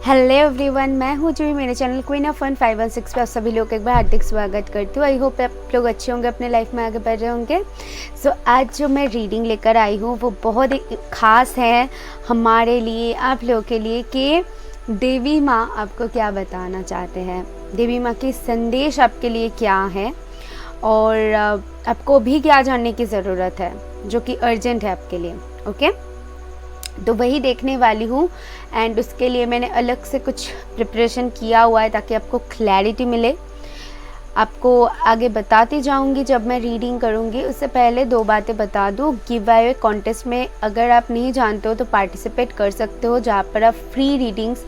Hello everyone, मैं हूँ जूही। मेरे चैनल क्वीन ऑफ फन 516 पे आप सभी लोग एक बार हार्दिक स्वागत करती हूँ। आई होप आप लोग अच्छे होंगे, अपने लाइफ में आगे बढ़ रहे होंगे। सो आज जो मैं रीडिंग लेकर आई हूँ वो बहुत ही ख़ास है हमारे लिए, आप लोगों के लिए, कि देवी माँ आपको क्या बताना चाहते हैं, देवी माँ की संदेश आपके लिए क्या है और आपको भी क्या जानने की ज़रूरत है जो कि अर्जेंट है आपके लिए। ओके, तो वही देखने वाली हूँ एंड उसके लिए मैंने अलग से कुछ प्रिपरेशन किया हुआ है ताकि आपको क्लैरिटी मिले। आपको आगे बताती जाऊँगी जब मैं रीडिंग करूँगी। उससे पहले दो बातें बता दूँ। गिव अवे कॉन्टेस्ट में अगर आप नहीं जानते हो तो पार्टिसिपेट कर सकते हो, जहाँ पर आप फ्री रीडिंग्स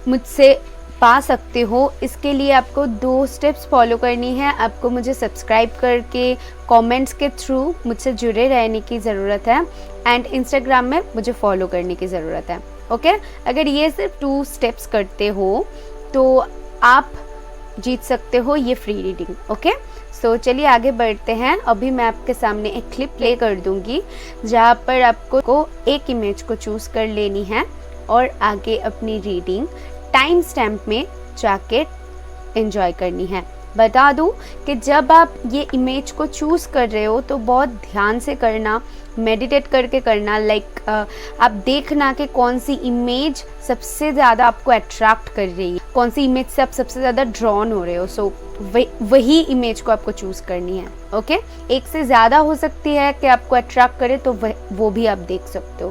मुझसे पा सकते हो। इसके लिए आपको 2 स्टेप्स फॉलो करनी है। आपको मुझे सब्सक्राइब करके कमेंट्स के थ्रू मुझसे जुड़े रहने की ज़रूरत है एंड इंस्टाग्राम में मुझे फॉलो करने की ज़रूरत है। ओके, अगर ये सिर्फ 2 स्टेप्स करते हो तो आप जीत सकते हो ये फ्री रीडिंग। ओके, सो चलिए आगे बढ़ते हैं। अभी मैं आपके सामने एक क्लिप प्ले कर दूंगी जहाँ पर आपको एक इमेज को चूज़ कर लेनी है और आगे अपनी रीडिंग टाइम स्टैम्प में जाके एंजॉय करनी है। बता दूं कि जब आप ये इमेज को चूज़ कर रहे हो तो बहुत ध्यान से करना, मेडिटेट करके करना। आप देखना कि कौन सी इमेज सबसे ज़्यादा आपको अट्रैक्ट कर रही है, कौन सी इमेज से आप सबसे ज़्यादा ड्रॉन हो रहे हो। सो वही इमेज को आपको चूज़ करनी है। ओके, एक से ज़्यादा हो सकती है कि आपको अट्रैक्ट करे, तो वो भी आप देख सकते हो।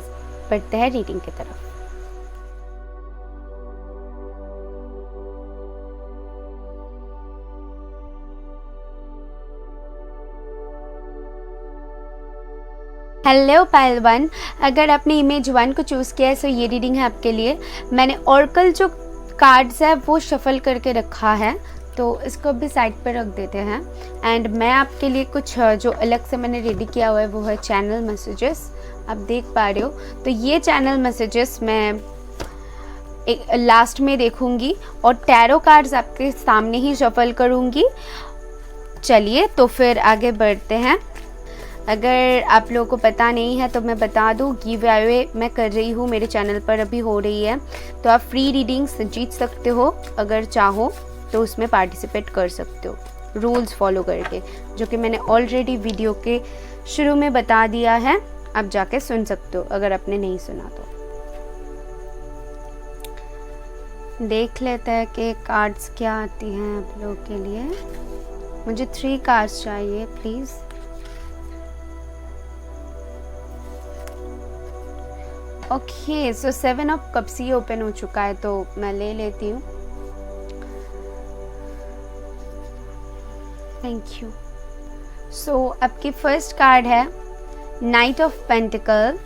बढ़ते हैं रीडिंग की तरफ। हेलो पहलवान, अगर आपने इमेज 1 को चूज़ किया है तो ये रीडिंग है आपके लिए। मैंने ऑरेकल जो कार्ड्स है वो शफल करके रखा है, तो इसको भी साइड पर रख देते हैं एंड मैं आपके लिए कुछ जो अलग से मैंने रेडी किया हुआ है वो है चैनल मैसेजेस। आप देख पा रहे हो, तो ये चैनल मैसेजेस मैं एक लास्ट में देखूंगी और टैरो कार्ड्स आपके सामने ही शफल करूंगी। चलिए तो फिर आगे बढ़ते हैं। अगर आप लोगों को पता नहीं है तो मैं बता दूं, गिव अवे मैं कर रही हूँ, मेरे चैनल पर अभी हो रही है, तो आप फ्री रीडिंग्स जीत सकते हो। अगर चाहो तो उसमें पार्टिसिपेट कर सकते हो रूल्स फॉलो करके, जो कि मैंने ऑलरेडी वीडियो के शुरू में बता दिया है। आप जाके सुन सकते हो अगर आपने नहीं सुना तो। देख लेते हैं कि कार्ड्स क्या आती हैं आप लोगों के लिए। मुझे 3 कार्ड्स चाहिए please. Okay, so 7 of cups he open हो चुका है, तो मैं ले लेती हूँ। Thank you. सो आपकी फर्स्ट कार्ड है knight of pentacles,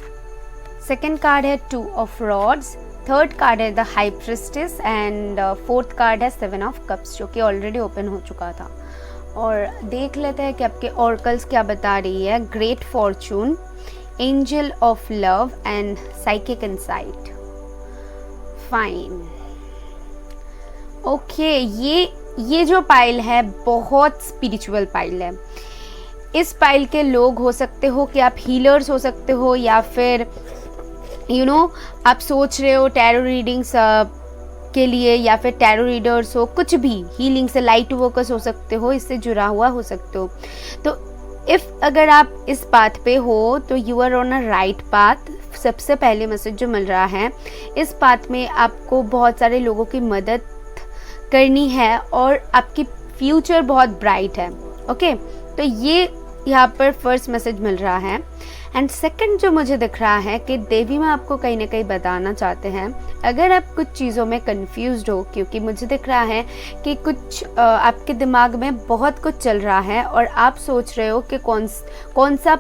second card है 2 ऑफ रॉड्स, थर्ड कार्ड है the high priestess and fourth card है 7 ऑफ कप्स, जो कि ऑलरेडी ओपन हो चुका था। और देख लेते हैं कि आपके ऑरेकल्स क्या बता रही है। Great Fortune, angel of love and psychic insight. Fine. Okay, ये जो पाइल है बहुत स्पिरिचुअल पाइल है। इस पाइल के लोग हो सकते हो कि आप हीलर्स हो सकते हो, या फिर आप सोच रहे हो टैरो रीडिंग्स के लिए, या फिर टैरो रीडर्स हो, कुछ भी हीलिंग से, लाइट वर्कर्स हो सकते हो, इससे जुड़ा हुआ हो सकते हो। तो अगर आप इस पाथ पे हो तो you are on a right path. सबसे पहले मैसेज जो मिल रहा है, इस पाथ में आपको बहुत सारे लोगों की मदद करनी है और आपकी फ्यूचर बहुत ब्राइट है। ओके, तो ये यहाँ पर फर्स्ट मैसेज मिल रहा है। एंड सेकंड जो मुझे दिख रहा है कि देवी माँ आपको कहीं ना कहीं बताना चाहते हैं, अगर आप कुछ चीज़ों में कंफ्यूज्ड हो, क्योंकि मुझे दिख रहा है कि कुछ आपके दिमाग में बहुत कुछ चल रहा है और आप सोच रहे हो कि कौन सा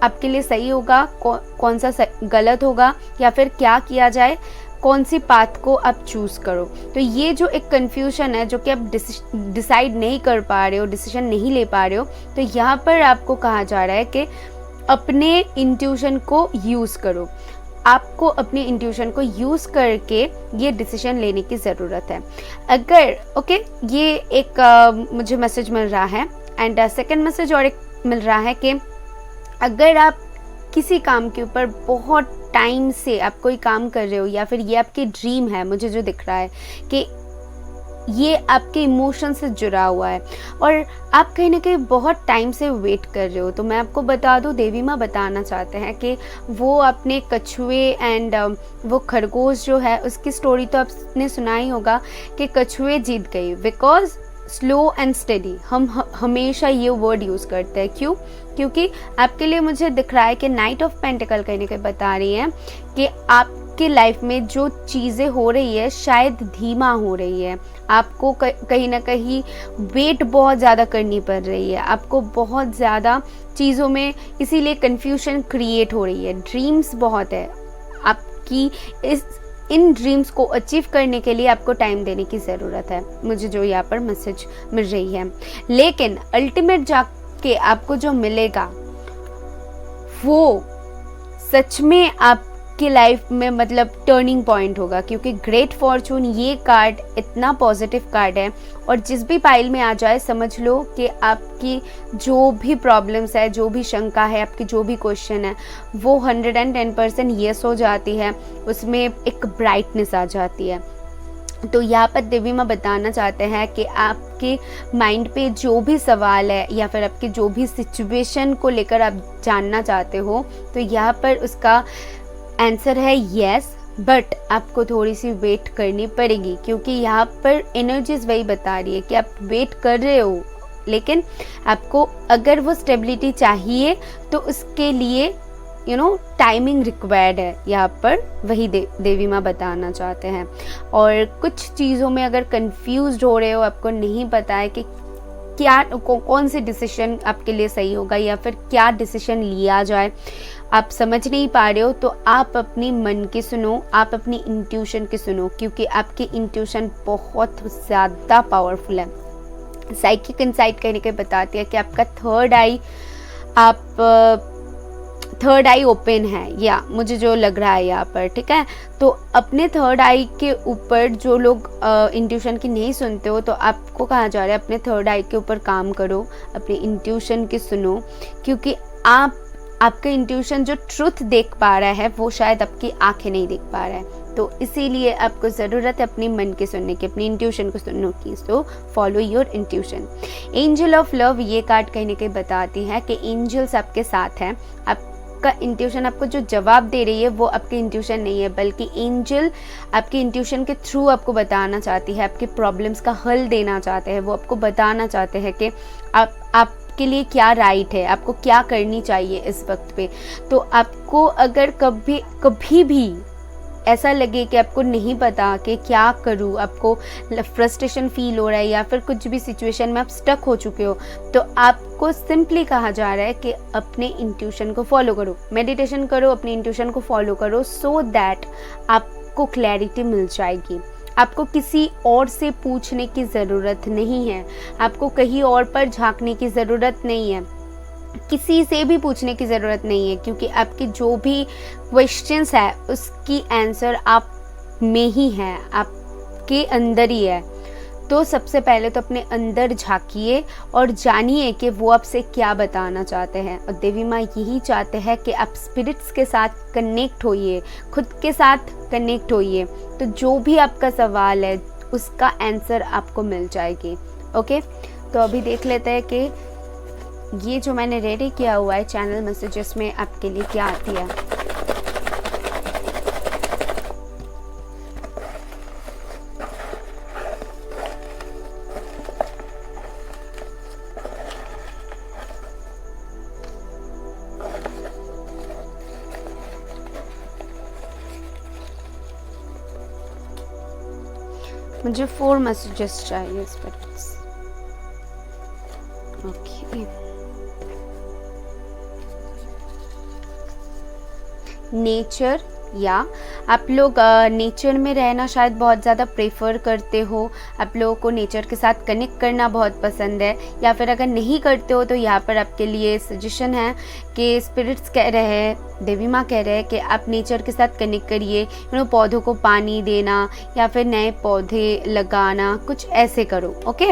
आपके लिए सही होगा, कौन सा गलत होगा, या फिर क्या किया जाए, कौन सी पाथ को आप चूज़ करो। तो ये जो एक कन्फ्यूजन है, जो कि आप डिसाइड नहीं कर पा रहे हो, डिसीजन नहीं ले पा रहे हो, तो यहाँ पर आपको कहा जा रहा है कि अपने इंट्यूशन को यूज़ करो। आपको अपने इंट्यूशन को यूज़ करके ये डिसीजन लेने की ज़रूरत है। ये एक मुझे मैसेज मिल रहा है। एंड सेकंड मैसेज और एक मिल रहा है कि अगर आप किसी काम के ऊपर बहुत टाइम से आप कोई काम कर रहे हो, या फिर ये आपकी ड्रीम है, मुझे जो दिख रहा है कि ये आपके इमोशन से जुड़ा हुआ है और आप कहीं ना कहीं बहुत टाइम से वेट कर रहे हो। तो मैं आपको बता दूं, देवी माँ बताना चाहते हैं कि वो अपने कछुए एंड वो खरगोश जो है उसकी स्टोरी तो आपने सुना ही होगा कि कछुए जीत गई बिकॉज स्लो एंड स्टेडी। हम हमेशा ये वर्ड यूज़ करते हैं, क्यों? क्योंकि आपके लिए मुझे दिख रहा है कि नाइट ऑफ पेंटिकल कहीं ना कहीं बता रही है कि आपके लाइफ में जो चीज़ें हो रही है शायद धीमा हो रही है, आपको कहीं ना कहीं वेट बहुत ज़्यादा करनी पड़ रही है, आपको बहुत ज़्यादा चीज़ों में इसीलिए कन्फ्यूजन क्रिएट हो रही है। ड्रीम्स बहुत है आपकी, इन ड्रीम्स को अचीव करने के लिए आपको टाइम देने की ज़रूरत है, मुझे जो यहाँ पर मैसेज मिल रही है। लेकिन अल्टीमेट जाके आपको जो मिलेगा वो सच में आपकी लाइफ में मतलब टर्निंग पॉइंट होगा, क्योंकि ग्रेट फॉर्चून ये कार्ड इतना पॉजिटिव कार्ड है और जिस भी पाइल में आ जाए समझ लो कि आपकी जो भी प्रॉब्लम्स है, जो भी शंका है, आपकी जो भी क्वेश्चन है वो 110% येस हो जाती है, उसमें एक ब्राइटनेस आ जाती है। तो यहाँ पर देवी माँ बताना चाहते हैं कि आपके माइंड पे जो भी सवाल है या फिर आपके जो भी सिचुएशन को लेकर आप जानना चाहते हो, तो यहाँ पर उसका आंसर है यस, बट आपको थोड़ी सी वेट करनी पड़ेगी, क्योंकि यहाँ पर एनर्जीज वही बता रही है कि आप वेट कर रहे हो, लेकिन आपको अगर वो स्टेबिलिटी चाहिए तो उसके लिए टाइमिंग रिक्वायर्ड है। यहाँ पर वही देवी माँ बताना चाहते हैं। और कुछ चीज़ों में अगर कंफ्यूज्ड हो रहे हो, आपको नहीं पता है कि क्या कौन सी डिसीजन आपके लिए सही होगा या फिर क्या डिसीजन लिया जाए, आप समझ नहीं पा रहे हो, तो आप अपनी मन की सुनो, आप अपनी इंट्यूशन की सुनो, क्योंकि आपकी इंट्यूशन बहुत ज़्यादा पावरफुल है। साइकिक इंसाइट कहने के बताती है कि आपका थर्ड आई ओपन है, या मुझे जो लग रहा है यहाँ पर, ठीक है। तो अपने थर्ड आई के ऊपर जो लोग इंट्यूशन की नहीं सुनते हो, तो आपको कहा जा रहा है अपने थर्ड आई के ऊपर काम करो, अपनी इंट्यूशन की सुनो, क्योंकि आपका इंट्यूशन जो ट्रुथ देख पा रहा है वो शायद आपकी आंखें नहीं देख पा रहा है। तो इसीलिए आपको ज़रूरत है अपनी मन के सुनने की, अपनी इंट्यूशन को सुनने की। So follow your intuition. Angel of love ये कार्ड कहीं ना कहीं बताती है कि एंजल्स आपके साथ हैं। आपका इंट्यूशन आपको जो जवाब दे रही है वो आपकी इंट्यूशन नहीं है, बल्कि एंजल आपकी इंट्यूशन के थ्रू आपको बताना चाहती है, आपके प्रॉब्लम्स का हल देना चाहते हैं। वो आपको बताना चाहते हैं कि आपके लिए क्या राइट है, आपको क्या करनी चाहिए इस वक्त पे। तो आपको अगर कभी भी ऐसा लगे कि आपको नहीं पता कि क्या करूँ, आपको फ्रस्ट्रेशन फील हो रहा है या फिर कुछ भी सिचुएशन में आप स्टक हो चुके हो, तो आपको सिंपली कहा जा रहा है कि अपने इंट्यूशन को फॉलो करो, मेडिटेशन करो, अपने इंट्यूशन को फॉलो करो, सो दैट आपको क्लैरिटी मिल जाएगी। आपको किसी और से पूछने की ज़रूरत नहीं है, आपको कहीं और पर झांकने की ज़रूरत नहीं है, किसी से भी पूछने की ज़रूरत नहीं है, क्योंकि आपकी जो भी क्वेश्चंस है उसकी आंसर आप में ही है, आपके अंदर ही है। तो सबसे पहले तो अपने अंदर झांकिए और जानिए कि वो आपसे क्या बताना चाहते हैं। और देवी माँ यही चाहते हैं कि आप स्पिरिट्स के साथ कनेक्ट होइए, खुद के साथ कनेक्ट होइए, तो जो भी आपका सवाल है उसका आंसर आपको मिल जाएगी। ओके, तो अभी देख लेते हैं कि ये जो मैंने रेडी किया हुआ है चैनल मैसेजेस में आपके लिए क्या आती है। मुझे 4 मैसेजेस चाहिए स्पिरिट्स। ओके, नेचर, या आप लोग नेचर में रहना शायद बहुत ज़्यादा प्रेफर करते हो, आप लोगों को नेचर के साथ कनेक्ट करना बहुत पसंद है, या फिर अगर नहीं करते हो तो यहाँ पर आपके लिए सजेशन है कि स्पिरिट्स कह रहे हैं, देवी माँ कह रहे हैं कि आप नेचर के साथ कनेक्ट करिए, पौधों को पानी देना या फिर नए पौधे लगाना, कुछ ऐसे करो। ओके,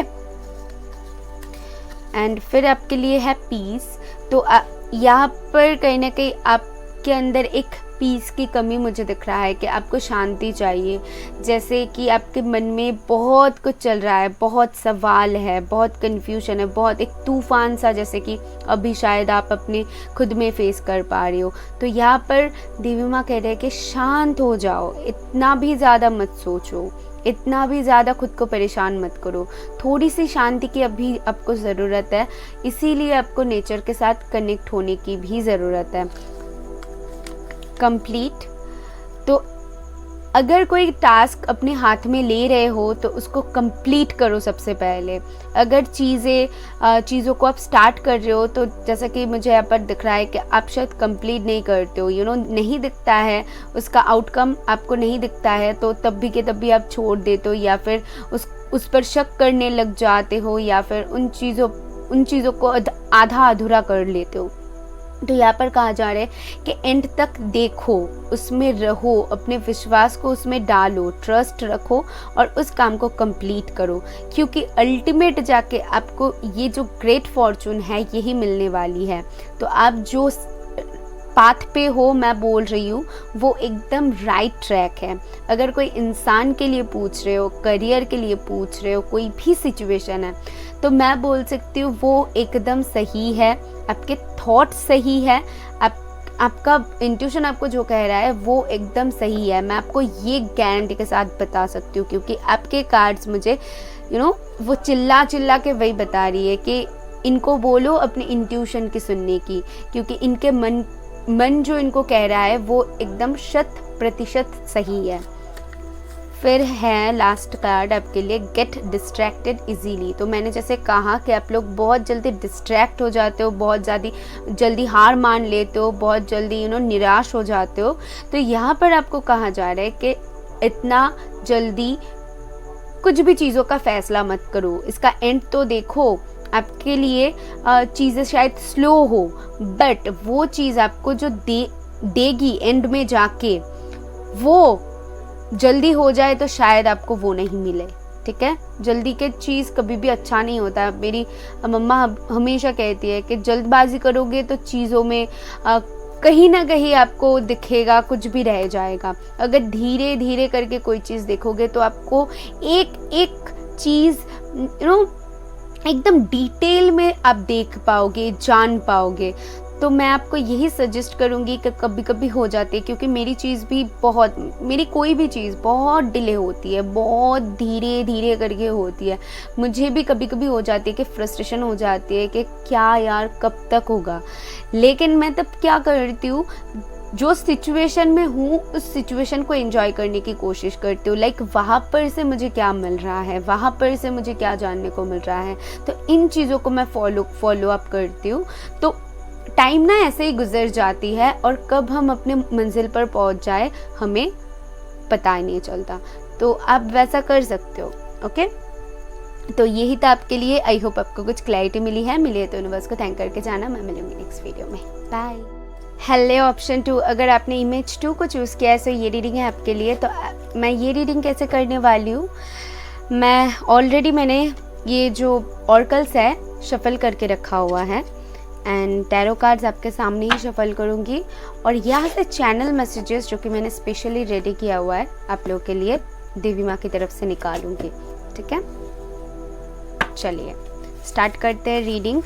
एंड फिर आपके लिए है पीस। तो यहाँ पर कहीं ना कहीं आप आपके अंदर एक पीस की कमी मुझे दिख रहा है कि आपको शांति चाहिए। जैसे कि आपके मन में बहुत कुछ चल रहा है, बहुत सवाल है, बहुत कन्फ्यूजन है, बहुत एक तूफान सा, जैसे कि अभी शायद आप अपने खुद में फेस कर पा रहे हो। तो यहाँ पर देवी माँ कह रहे हैं कि शांत हो जाओ, इतना भी ज़्यादा मत सोचो, इतना भी ज़्यादा खुद को परेशान मत करो। थोड़ी सी शांति की अभी आपको ज़रूरत है, इसीलिए आपको नेचर के साथ कनेक्ट होने की भी ज़रूरत है। कंप्लीट, तो अगर कोई टास्क अपने हाथ में ले रहे हो तो उसको कंप्लीट करो सबसे पहले। अगर चीज़ों को आप स्टार्ट कर रहे हो तो जैसा कि मुझे यहाँ पर दिख रहा है कि आप शायद कंप्लीट नहीं करते हो, नहीं दिखता है, उसका आउटकम आपको नहीं दिखता है, तो तब भी के तब भी आप छोड़ देते हो, या फिर उस पर शक करने लग जाते हो, या फिर उन चीज़ों को आधा अधूरा कर लेते हो। तो यहाँ पर कहा जा रहा है कि एंड तक देखो, उसमें रहो, अपने विश्वास को उसमें डालो, ट्रस्ट रखो और उस काम को कंप्लीट करो, क्योंकि अल्टीमेट जाके आपको ये जो ग्रेट फॉर्चून है यही मिलने वाली है। तो आप जो पाथ पे हो, मैं बोल रही हूँ, वो एकदम राइट ट्रैक है। अगर कोई इंसान के लिए पूछ रहे हो, करियर के लिए पूछ रहे हो, कोई भी सिचुएशन है, तो मैं बोल सकती हूँ वो एकदम सही है। आपके थॉट सही है, आपका इंट्यूशन आपको जो कह रहा है वो एकदम सही है। मैं आपको ये गारंटी के साथ बता सकती हूँ, क्योंकि आपके कार्ड्स मुझे वो चिल्ला के वही बता रही है कि इनको बोलो अपने इंट्यूशन की सुनने की, क्योंकि इनके मन जो इनको कह रहा है वो एकदम 100% सही है। फिर है लास्ट कार्ड आपके लिए, गेट डिस्ट्रैक्टेड इजीली। तो मैंने जैसे कहा कि आप लोग बहुत जल्दी डिस्ट्रैक्ट हो जाते हो, बहुत जल्दी हार मान लेते हो, बहुत जल्दी निराश हो जाते हो। तो यहाँ पर आपको कहा जा रहा है कि इतना जल्दी कुछ भी चीज़ों का फैसला मत करो, इसका एंड तो देखो। आपके लिए चीज़ें शायद स्लो हो, बट वो चीज़ आपको जो देगी एंड में जाके, वो जल्दी हो जाए तो शायद आपको वो नहीं मिले। ठीक है, जल्दी के चीज़ कभी भी अच्छा नहीं होता। मेरी मम्मा हमेशा कहती है कि जल्दबाजी करोगे तो चीज़ों में कहीं ना कहीं आपको दिखेगा, कुछ भी रह जाएगा। अगर धीरे धीरे करके कोई चीज़ देखोगे तो आपको एक चीज़ एकदम डिटेल में आप देख पाओगे, जान पाओगे। तो मैं आपको यही सजेस्ट करूँगी कि कभी कभी हो जाती है, क्योंकि मेरी कोई भी चीज़ बहुत डिले होती है, बहुत धीरे धीरे करके होती है। मुझे भी कभी कभी हो जाती है कि फ्रस्ट्रेशन हो जाती है कि क्या यार कब तक होगा। लेकिन मैं तब क्या करती हूँ, जो सिचुएशन में हूँ उस सिचुएशन को एंजॉय करने की कोशिश करती हूँ। लाइक वहाँ पर से मुझे क्या मिल रहा है, वहाँ पर से मुझे क्या जानने को मिल रहा है, तो इन चीज़ों को मैं फॉलो अप करती हूँ। तो टाइम ना ऐसे ही गुजर जाती है और कब हम अपने मंजिल पर पहुँच जाए हमें पता ही नहीं चलता। तो आप वैसा कर सकते हो। ओके, तो यही था आपके लिए। आई होप आपको कुछ क्लैरिटी मिली है तो यूनिवर्स को थैंक करके जाना। मैं मिलूंगी नेक्स्ट वीडियो में। बाय। हेलो ऑप्शन 2, अगर आपने इमेज 2 को चूज़ किया है तो ये रीडिंग है आपके लिए। तो मैं ये रीडिंग कैसे करने वाली हूँ, मैंने ये जो ऑर्कल्स है शफल करके रखा हुआ है एंड टैरो कार्ड्स आपके सामने ही शफल करूँगी और यहाँ से चैनल मैसेजेस जो कि मैंने स्पेशली रेडी किया हुआ है आप लोगों के लिए देवी माँ की तरफ से निकालूंगी। ठीक है, चलिए स्टार्ट करते हैं रीडिंग।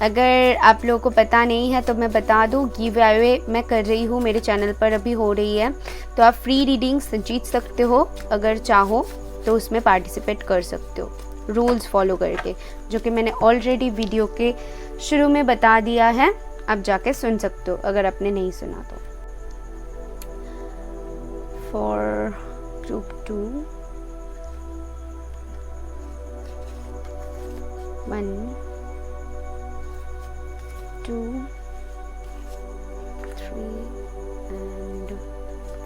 अगर आप लोगों को पता नहीं है तो मैं बता दूँ, गिव अवे मैं कर रही हूँ, मेरे चैनल पर अभी हो रही है। तो आप फ्री रीडिंग्स जीत सकते हो, अगर चाहो तो उसमें पार्टिसिपेट कर सकते हो रूल्स फॉलो करके, जो कि मैंने ऑलरेडी वीडियो के शुरू में बता दिया है। आप जाके सुन सकते हो अगर आपने नहीं सुना तो। For group 2 1 2 3 and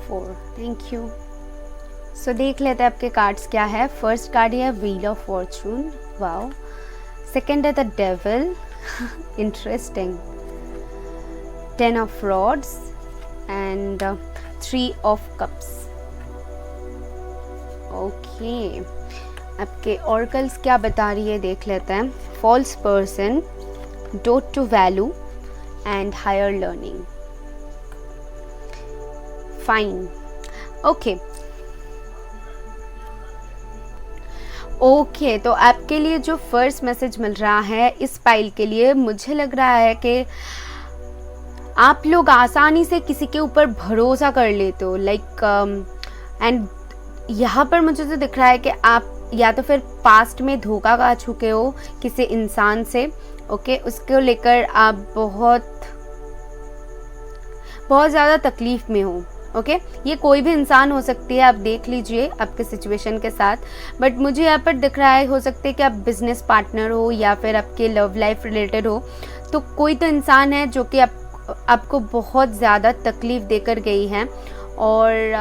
4। Thank you. So देख लेते हैं आपके कार्ड्स क्या है। फर्स्ट कार्ड है wheel of fortune, wow. Second है the devil, interesting. 10 of rods and 3 of cups. Okay, आपके ऑर्कल्स क्या बता रही है देख लेते हैं। False person, dote to value and higher learning. Fine. Okay okay, तो आपके लिए जो फर्स्ट मैसेज मिल रहा है इस पाइल के लिए, मुझे लग रहा है कि आप लोग आसानी से किसी के ऊपर भरोसा कर लेते हो, लाइक एंड यहाँ पर मुझे तो दिख रहा है कि आप या तो फिर पास्ट में धोखा खा चुके हो किसी इंसान से, ओके, उसको लेकर आप बहुत ज़्यादा तकलीफ में हो, ओके। ये कोई भी इंसान हो सकती है, आप देख लीजिए आपके सिचुएशन के साथ, बट मुझे यहाँ पर दिख रहा है हो सकता है कि आप बिजनेस पार्टनर हो या फिर आपके लव लाइफ रिलेटेड हो, तो कोई तो इंसान है जो कि आपको बहुत ज़्यादा तकलीफ देकर गई है और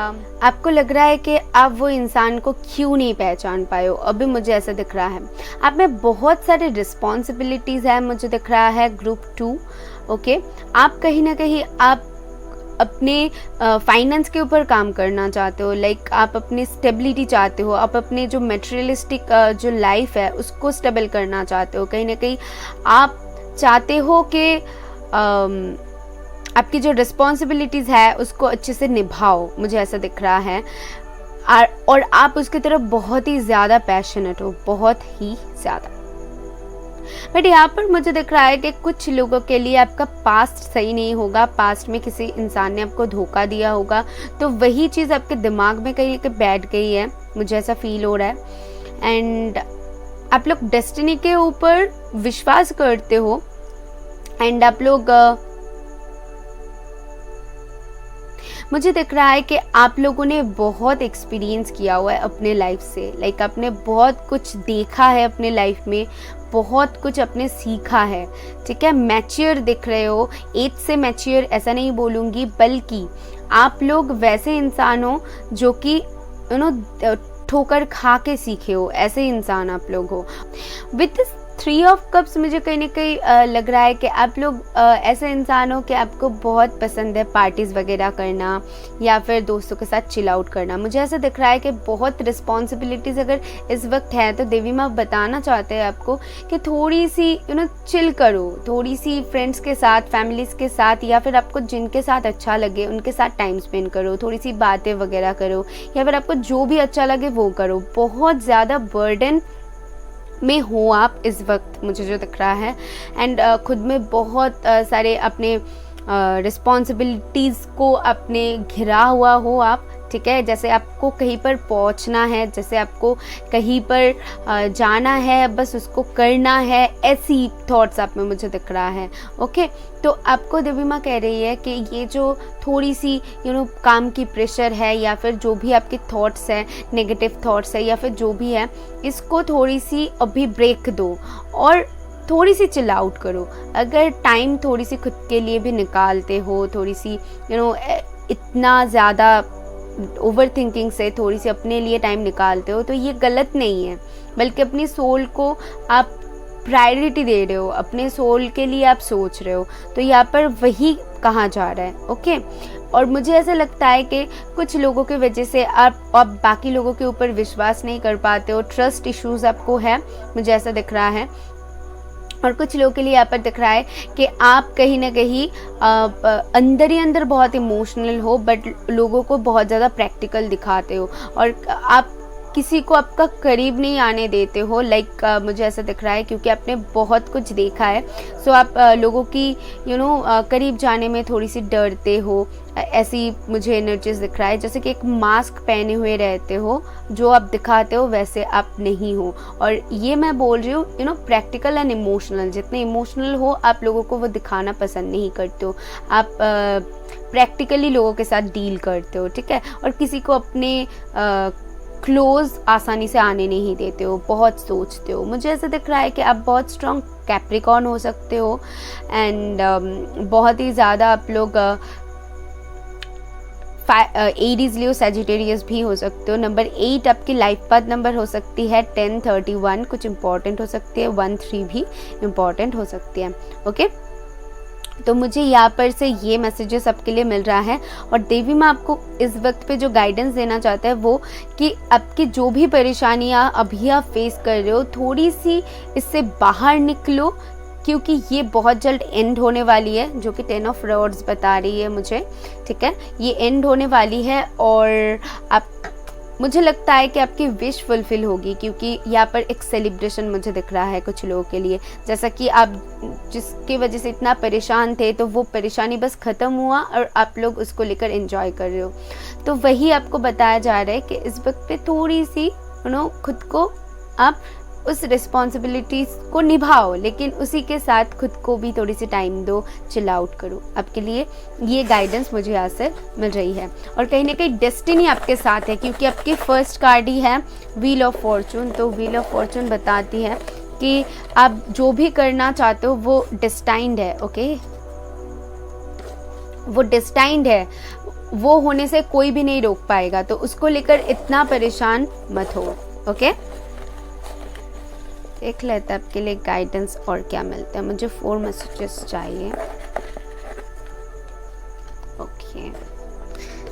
आपको लग रहा है कि आप वो इंसान को क्यों नहीं पहचान पाए हो। अभी मुझे ऐसा दिख रहा है आप में बहुत सारे रिस्पॉन्सिबिलिटीज़ है, मुझे दिख रहा है ग्रुप 2, ओके। आप कहीं ना कहीं आप अपने फाइनेंस के ऊपर काम करना चाहते हो, लाइक आप अपनी स्टेबिलिटी चाहते हो, आप अपने जो मटेरियलिस्टिक जो लाइफ है उसको स्टेबल करना चाहते हो। कहीं ना कहीं आप चाहते हो कि आपकी जो रिस्पॉन्सिबिलिटीज़ है उसको अच्छे से निभाओ, मुझे ऐसा दिख रहा है, और आप उसकी तरफ बहुत ही ज़्यादा पैशनेट हो, बहुत ही ज़्यादा। बट यहाँ पर मुझे दिख रहा है कि कुछ लोगों के लिए आपका पास्ट सही नहीं होगा, पास्ट में किसी इंसान ने आपको धोखा दिया होगा, तो वही चीज़ आपके दिमाग में कहीं कि बैठ गई है, मुझे ऐसा फील हो रहा है। एंड आप लोग डेस्टिनी के ऊपर विश्वास करते हो एंड आप लोग मुझे दिख रहा है कि आप लोगों ने बहुत एक्सपीरियंस किया हुआ है अपने लाइफ से, लाइक आपने बहुत कुछ देखा है अपने लाइफ में, बहुत कुछ आपने सीखा है, ठीक है। मैच्योर दिख रहे हो, एज से मैच्योर ऐसा नहीं बोलूँगी, बल्कि आप लोग वैसे इंसान हो जो कि ठोकर खा के सीखे हो, ऐसे इंसान आप लोग हो। विद 3 ऑफ कप्स मुझे कहीं ना कहीं लग रहा है कि आप लोग ऐसे इंसान हो कि आपको बहुत पसंद है पार्टीज़ वगैरह करना या फिर दोस्तों के साथ चिल आउट करना। मुझे ऐसा दिख रहा है कि बहुत रिस्पॉन्सिबिलिटीज़ अगर इस वक्त है तो देवी माँ बताना चाहते हैं आपको कि थोड़ी सी चिल करो, थोड़ी सी फ्रेंड्स के साथ, फैमिलीज़ के साथ, या फिर आपको जिनके साथ अच्छा लगे उनके साथ टाइम स्पेंड करो, थोड़ी सी बातें वगैरह करो, या फिर आपको जो भी अच्छा लगे वो करो। बहुत ज़्यादा बर्डन में हो आप इस वक्त, मुझे जो दिख रहा है, एंड खुद में बहुत सारे अपने रिस्पॉन्सिबिलिटीज़ को अपने घिरा हुआ हो आप, ठीक है। जैसे आपको कहीं पर पहुंचना है, जैसे आपको कहीं पर जाना है, बस उसको करना है, ऐसी थॉट्स आप में मुझे दिख रहा है, ओके। तो आपको देवी माँ कह रही है कि ये जो थोड़ी सी काम की प्रेशर है या फिर जो भी आपके थॉट्स हैं, नेगेटिव थॉट्स है या फिर जो भी है, इसको थोड़ी सी अभी ब्रेक दो और थोड़ी सी चिल आउट करो। अगर टाइम थोड़ी सी खुद के लिए भी निकालते हो, थोड़ी सी इतना ज़्यादा ओवर थिंकिंग से थोड़ी सी अपने लिए टाइम निकालते हो तो ये गलत नहीं है, बल्कि अपनी सोल को आप प्रायोरिटी दे रहे हो, अपने सोल के लिए आप सोच रहे हो, तो यहाँ पर वही कहा जा रहा है, ओके। और मुझे ऐसा लगता है कि कुछ लोगों की वजह से आप बाकी लोगों के ऊपर विश्वास नहीं कर पाते हो, ट्रस्ट इश्यूज आपको है, मुझे ऐसा दिख रहा है। और कुछ लोगों के लिए यहाँ पर दिख रहा है कि आप कहीं ना कहीं अंदर ही अंदर बहुत इमोशनल हो, बट लोगों को बहुत ज़्यादा प्रैक्टिकल दिखाते हो और आप किसी को आपका करीब नहीं आने देते हो, लाइक मुझे ऐसा दिख रहा है क्योंकि आपने बहुत कुछ देखा है। सो आप लोगों की करीब जाने में थोड़ी सी डरते हो, ऐसी मुझे एनर्जीज दिख रहा है, जैसे कि एक मास्क पहने हुए रहते हो, जो आप दिखाते हो वैसे आप नहीं हो। और ये मैं बोल रही हूँ प्रैक्टिकल एंड इमोशनल, जितने इमोशनल हो आप लोगों को वो दिखाना पसंद नहीं करते हो, आप प्रैक्टिकली लोगों के साथ डील करते हो, ठीक है। और किसी को अपने क्लोज आसानी से आने नहीं देते हो, बहुत सोचते हो। मुझे ऐसा दिख रहा है कि आप बहुत स्ट्रॉन्ग कैप्रिकॉर्न हो सकते हो एंड बहुत ही ज़्यादा आप लोग एरीज लियो सैजिटेरियस भी हो सकते हो। नंबर 8 आपकी लाइफ पाथ नंबर हो सकती है 10, 31 कुछ इंपॉर्टेंट हो सकती है, 1, 3 भी इंपॉर्टेंट हो सकती है, ओके। तो मुझे यहाँ पर से ये मैसेजेस आपके लिए मिल रहा है और देवी माँ आपको इस वक्त पे जो गाइडेंस देना चाहता है वो कि आपकी जो भी परेशानियाँ अभी आप फेस कर रहे हो, थोड़ी सी इससे बाहर निकलो, क्योंकि ये बहुत जल्द एंड होने वाली है, जो कि 10 ऑफ रॉड्स बता रही है मुझे, ठीक है। ये एंड होने वाली है और आप, मुझे लगता है कि आपकी विश फुलफिल होगी, क्योंकि यहाँ पर एक सेलिब्रेशन मुझे दिख रहा है कुछ लोगों के लिए। जैसा कि आप जिसकी वजह से इतना परेशान थे, तो वो परेशानी बस ख़त्म हुआ और आप लोग उसको लेकर एंजॉय कर रहे हो। तो वही आपको बताया जा रहा है कि इस वक्त पे थोड़ी सी खुद को आप उस रिस्पॉन्सिबिलिटीज़ को निभाओ, लेकिन उसी के साथ खुद को भी थोड़ी सी टाइम दो, चिल आउट करो। आपके लिए ये गाइडेंस मुझे यहाँ से मिल रही है। और कहीं ना कहीं डेस्टिनी आपके साथ है, क्योंकि आपकी फर्स्ट कार्ड ही है व्हील ऑफ फॉर्चून। तो व्हील ऑफ फॉर्चून बताती है कि आप जो भी करना चाहते हो वो डेस्टाइंड है, ओके। वो डेस्टाइंड है, वो होने से कोई भी नहीं रोक पाएगा, तो उसको लेकर इतना परेशान मत हो, ओके। देख लेते हैं आपके लिए गाइडेंस और क्या मिलता है। मुझे 4 मैसेजेस चाहिए, ओके,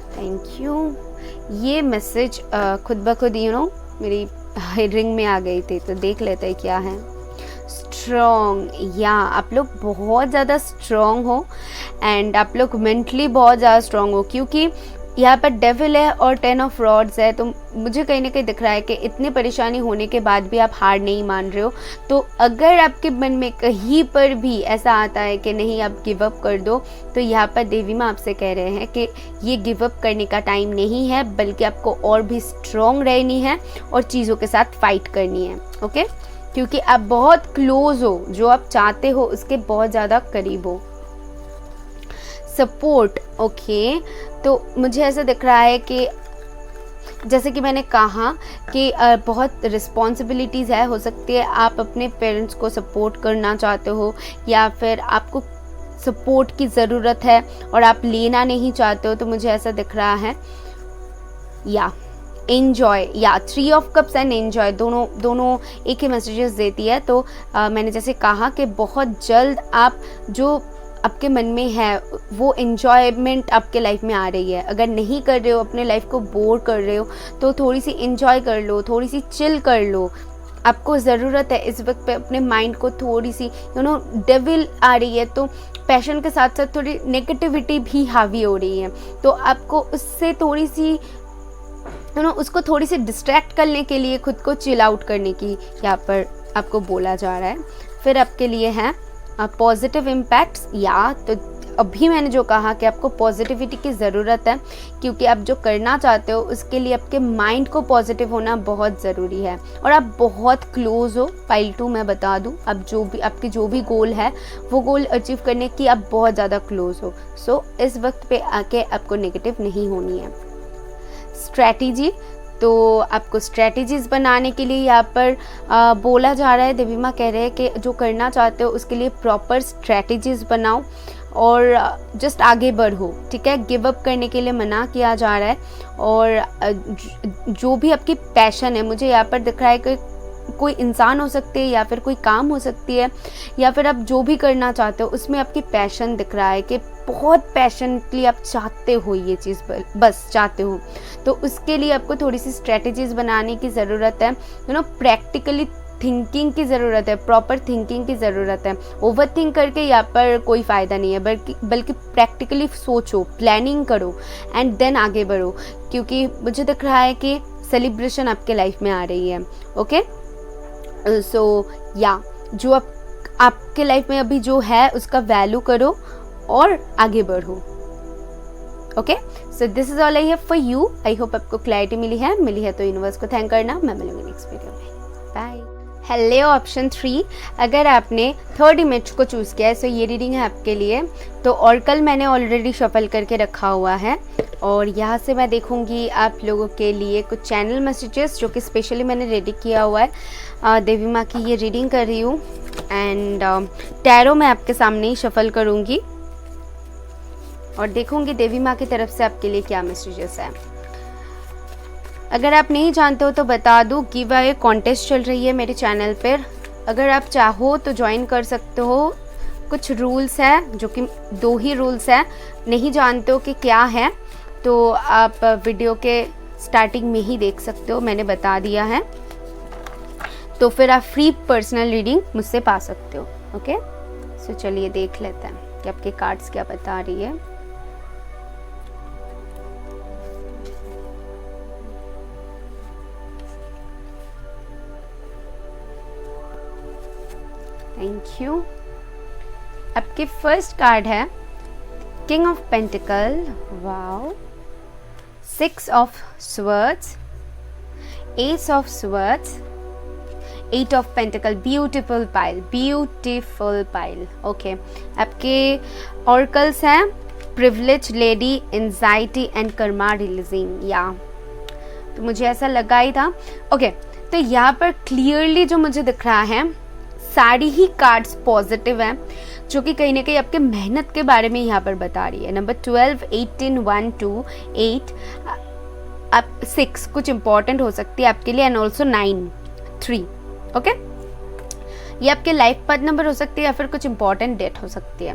थैंक यू। ये मैसेज खुद ब खुद मेरी रिंग में आ गई थी, तो देख लेते हैं क्या है। स्ट्रॉन्ग, या आप लोग बहुत ज़्यादा स्ट्रॉन्ग हो एंड आप लोग मेंटली बहुत ज़्यादा स्ट्रॉन्ग हो, क्योंकि यहाँ पर डेविल है और 10 ऑफ रॉड्स है। तो मुझे कहीं ना कहीं दिख रहा है कि इतनी परेशानी होने के बाद भी आप हार नहीं मान रहे हो। तो अगर आपके मन में कहीं पर भी ऐसा आता है कि नहीं आप गिव अप कर दो, तो यहाँ पर देवी माँ आपसे कह रहे हैं कि ये गिव अप करने का टाइम नहीं है, बल्कि आपको और भी स्ट्रॉन्ग रहनी है और चीज़ों के साथ फाइट करनी है, ओके। क्योंकि आप बहुत क्लोज हो, जो आप चाहते हो उसके बहुत ज़्यादा करीब हो। Support, okay. तो मुझे ऐसा दिख रहा है कि जैसे कि मैंने कहा कि बहुत रिस्पॉन्सिबिलिटीज़ है। हो सकती है आप अपने पेरेंट्स को सपोर्ट करना चाहते हो, या फिर आपको सपोर्ट की ज़रूरत है और आप लेना नहीं चाहते हो। तो मुझे ऐसा दिख रहा है, या एन्जॉय, या 3 ऑफ कप्स एंड एन्जॉय, दोनों एक ही मैसेजेस देती है। तो मैंने जैसे कहा कि बहुत जल्द आप जो आपके मन में है वो एन्जॉयमेंट आपके लाइफ में आ रही है। अगर नहीं कर रहे हो, अपने लाइफ को बोर कर रहे हो, तो थोड़ी सी एन्जॉय कर लो, थोड़ी सी चिल कर लो। आपको ज़रूरत है इस वक्त पे अपने माइंड को थोड़ी सी डेविल आ रही है, तो पैशन के साथ साथ थोड़ी नेगेटिविटी भी हावी हो रही है। तो आपको उससे थोड़ी सी उसको थोड़ी सी डिस्ट्रैक्ट करने के लिए खुद को चिल आउट करने की यहाँ पर आपको बोला जा रहा है। फिर आपके लिए है पॉजिटिव इम्पैक्ट्स, या तो अभी मैंने जो कहा कि आपको पॉजिटिविटी की ज़रूरत है, क्योंकि आप जो करना चाहते हो उसके लिए आपके माइंड को पॉजिटिव होना बहुत ज़रूरी है। और आप बहुत क्लोज हो पाइल 2, मैं बता दूं, आप आपकी जो भी गोल है वो गोल अचीव करने की आप बहुत ज़्यादा क्लोज हो। सो इस वक्त पे आके आपको नेगेटिव नहीं होनी है। स्ट्रैटेजी, तो आपको स्ट्रैटेजीज़ बनाने के लिए यहाँ पर बोला जा रहा है। देवी माँ कह रहे हैं कि जो करना चाहते हो उसके लिए प्रॉपर स्ट्रैटेजीज़ बनाओ और जस्ट आगे बढ़ो, ठीक है। गिव अप करने के लिए मना किया जा रहा है। और जो भी आपकी पैशन है, मुझे यहाँ पर दिख रहा है कि कोई इंसान हो सकती है या फिर कोई काम हो सकती है, या फिर आप जो भी करना चाहते हो उसमें आपकी पैशन दिख रहा है कि बहुत पैशनेटली आप चाहते हो ये चीज़, बस चाहते हो। तो उसके लिए आपको थोड़ी सी स्ट्रेटजीज बनाने की ज़रूरत है, प्रैक्टिकली थिंकिंग की ज़रूरत है, प्रॉपर थिंकिंग की ज़रूरत है। ओवर थिंक करके यहाँ पर कोई फ़ायदा नहीं है, बल्कि प्रैक्टिकली सोचो, प्लानिंग करो एंड देन आगे बढ़ो, क्योंकि मुझे दिख रहा है कि सेलिब्रेशन आपके लाइफ में आ रही है, ओके। सो या जो आपके लाइफ में अभी जो है उसका वैल्यू करो और आगे बढ़ो, okay. So this is all I have for you. I hope आपको क्लैरिटी मिली है तो यूनिवर्स को थैंक करना। मैं मिलूंगी नेक्स्ट वीडियो में, बाय। हेलो ऑप्शन 3, अगर आपने थर्ड इमेज को चूज़ किया है सो ये रीडिंग है आपके लिए। तो ऑर्कल मैंने ऑलरेडी शफल करके रखा हुआ है और यहाँ से मैं देखूँगी आप लोगों के लिए कुछ चैनल मैसेजेस जो कि स्पेशली मैंने रेडी किया हुआ है। देवी माँ की ये रीडिंग कर रही हूँ एंड टैरो मैं आपके सामने ही शफल करूँगी और देखूँगी देवी माँ की तरफ से आपके लिए क्या मैसेजेस है। अगर आप नहीं जानते हो तो बता दूँ, गिव अवे कॉन्टेस्ट चल रही है मेरे चैनल पर। अगर आप चाहो तो ज्वाइन कर सकते हो। कुछ रूल्स है जो कि 2 ही रूल्स हैं, नहीं जानते हो कि क्या है तो आप वीडियो के स्टार्टिंग में ही देख सकते हो, मैंने बता दिया है। तो फिर आप फ्री पर्सनल रीडिंग मुझसे पा सकते हो, ओके। तो चलिए देख लेते हैं कि आपके कार्ड्स क्या बता रही है। Thank you. आपके फर्स्ट कार्ड है king of pentacle, wow, 6 of swords, S of swords, 8 of pentacle, beautiful pile. Okay, आपके ऑर्कल्स हैं privilege lady, anxiety and Karma releasing, या तो मुझे ऐसा लगा ही था। ओके, तो यहाँ पर क्लियरली जो मुझे दिख रहा है सारी ही कार्ड्स पॉजिटिव हैं, जो कि कहीं ना कहीं आपके मेहनत के बारे में यहाँ पर बता रही है। नंबर 12, 18, 1, 2, 8, आप 6 कुछ इंपॉर्टेंट हो सकती है आपके लिए, एंड ऑल्सो 9, 3। ओके, ये आपके लाइफ पार्ट नंबर हो सकती है या फिर कुछ इंपॉर्टेंट डेट हो सकती है।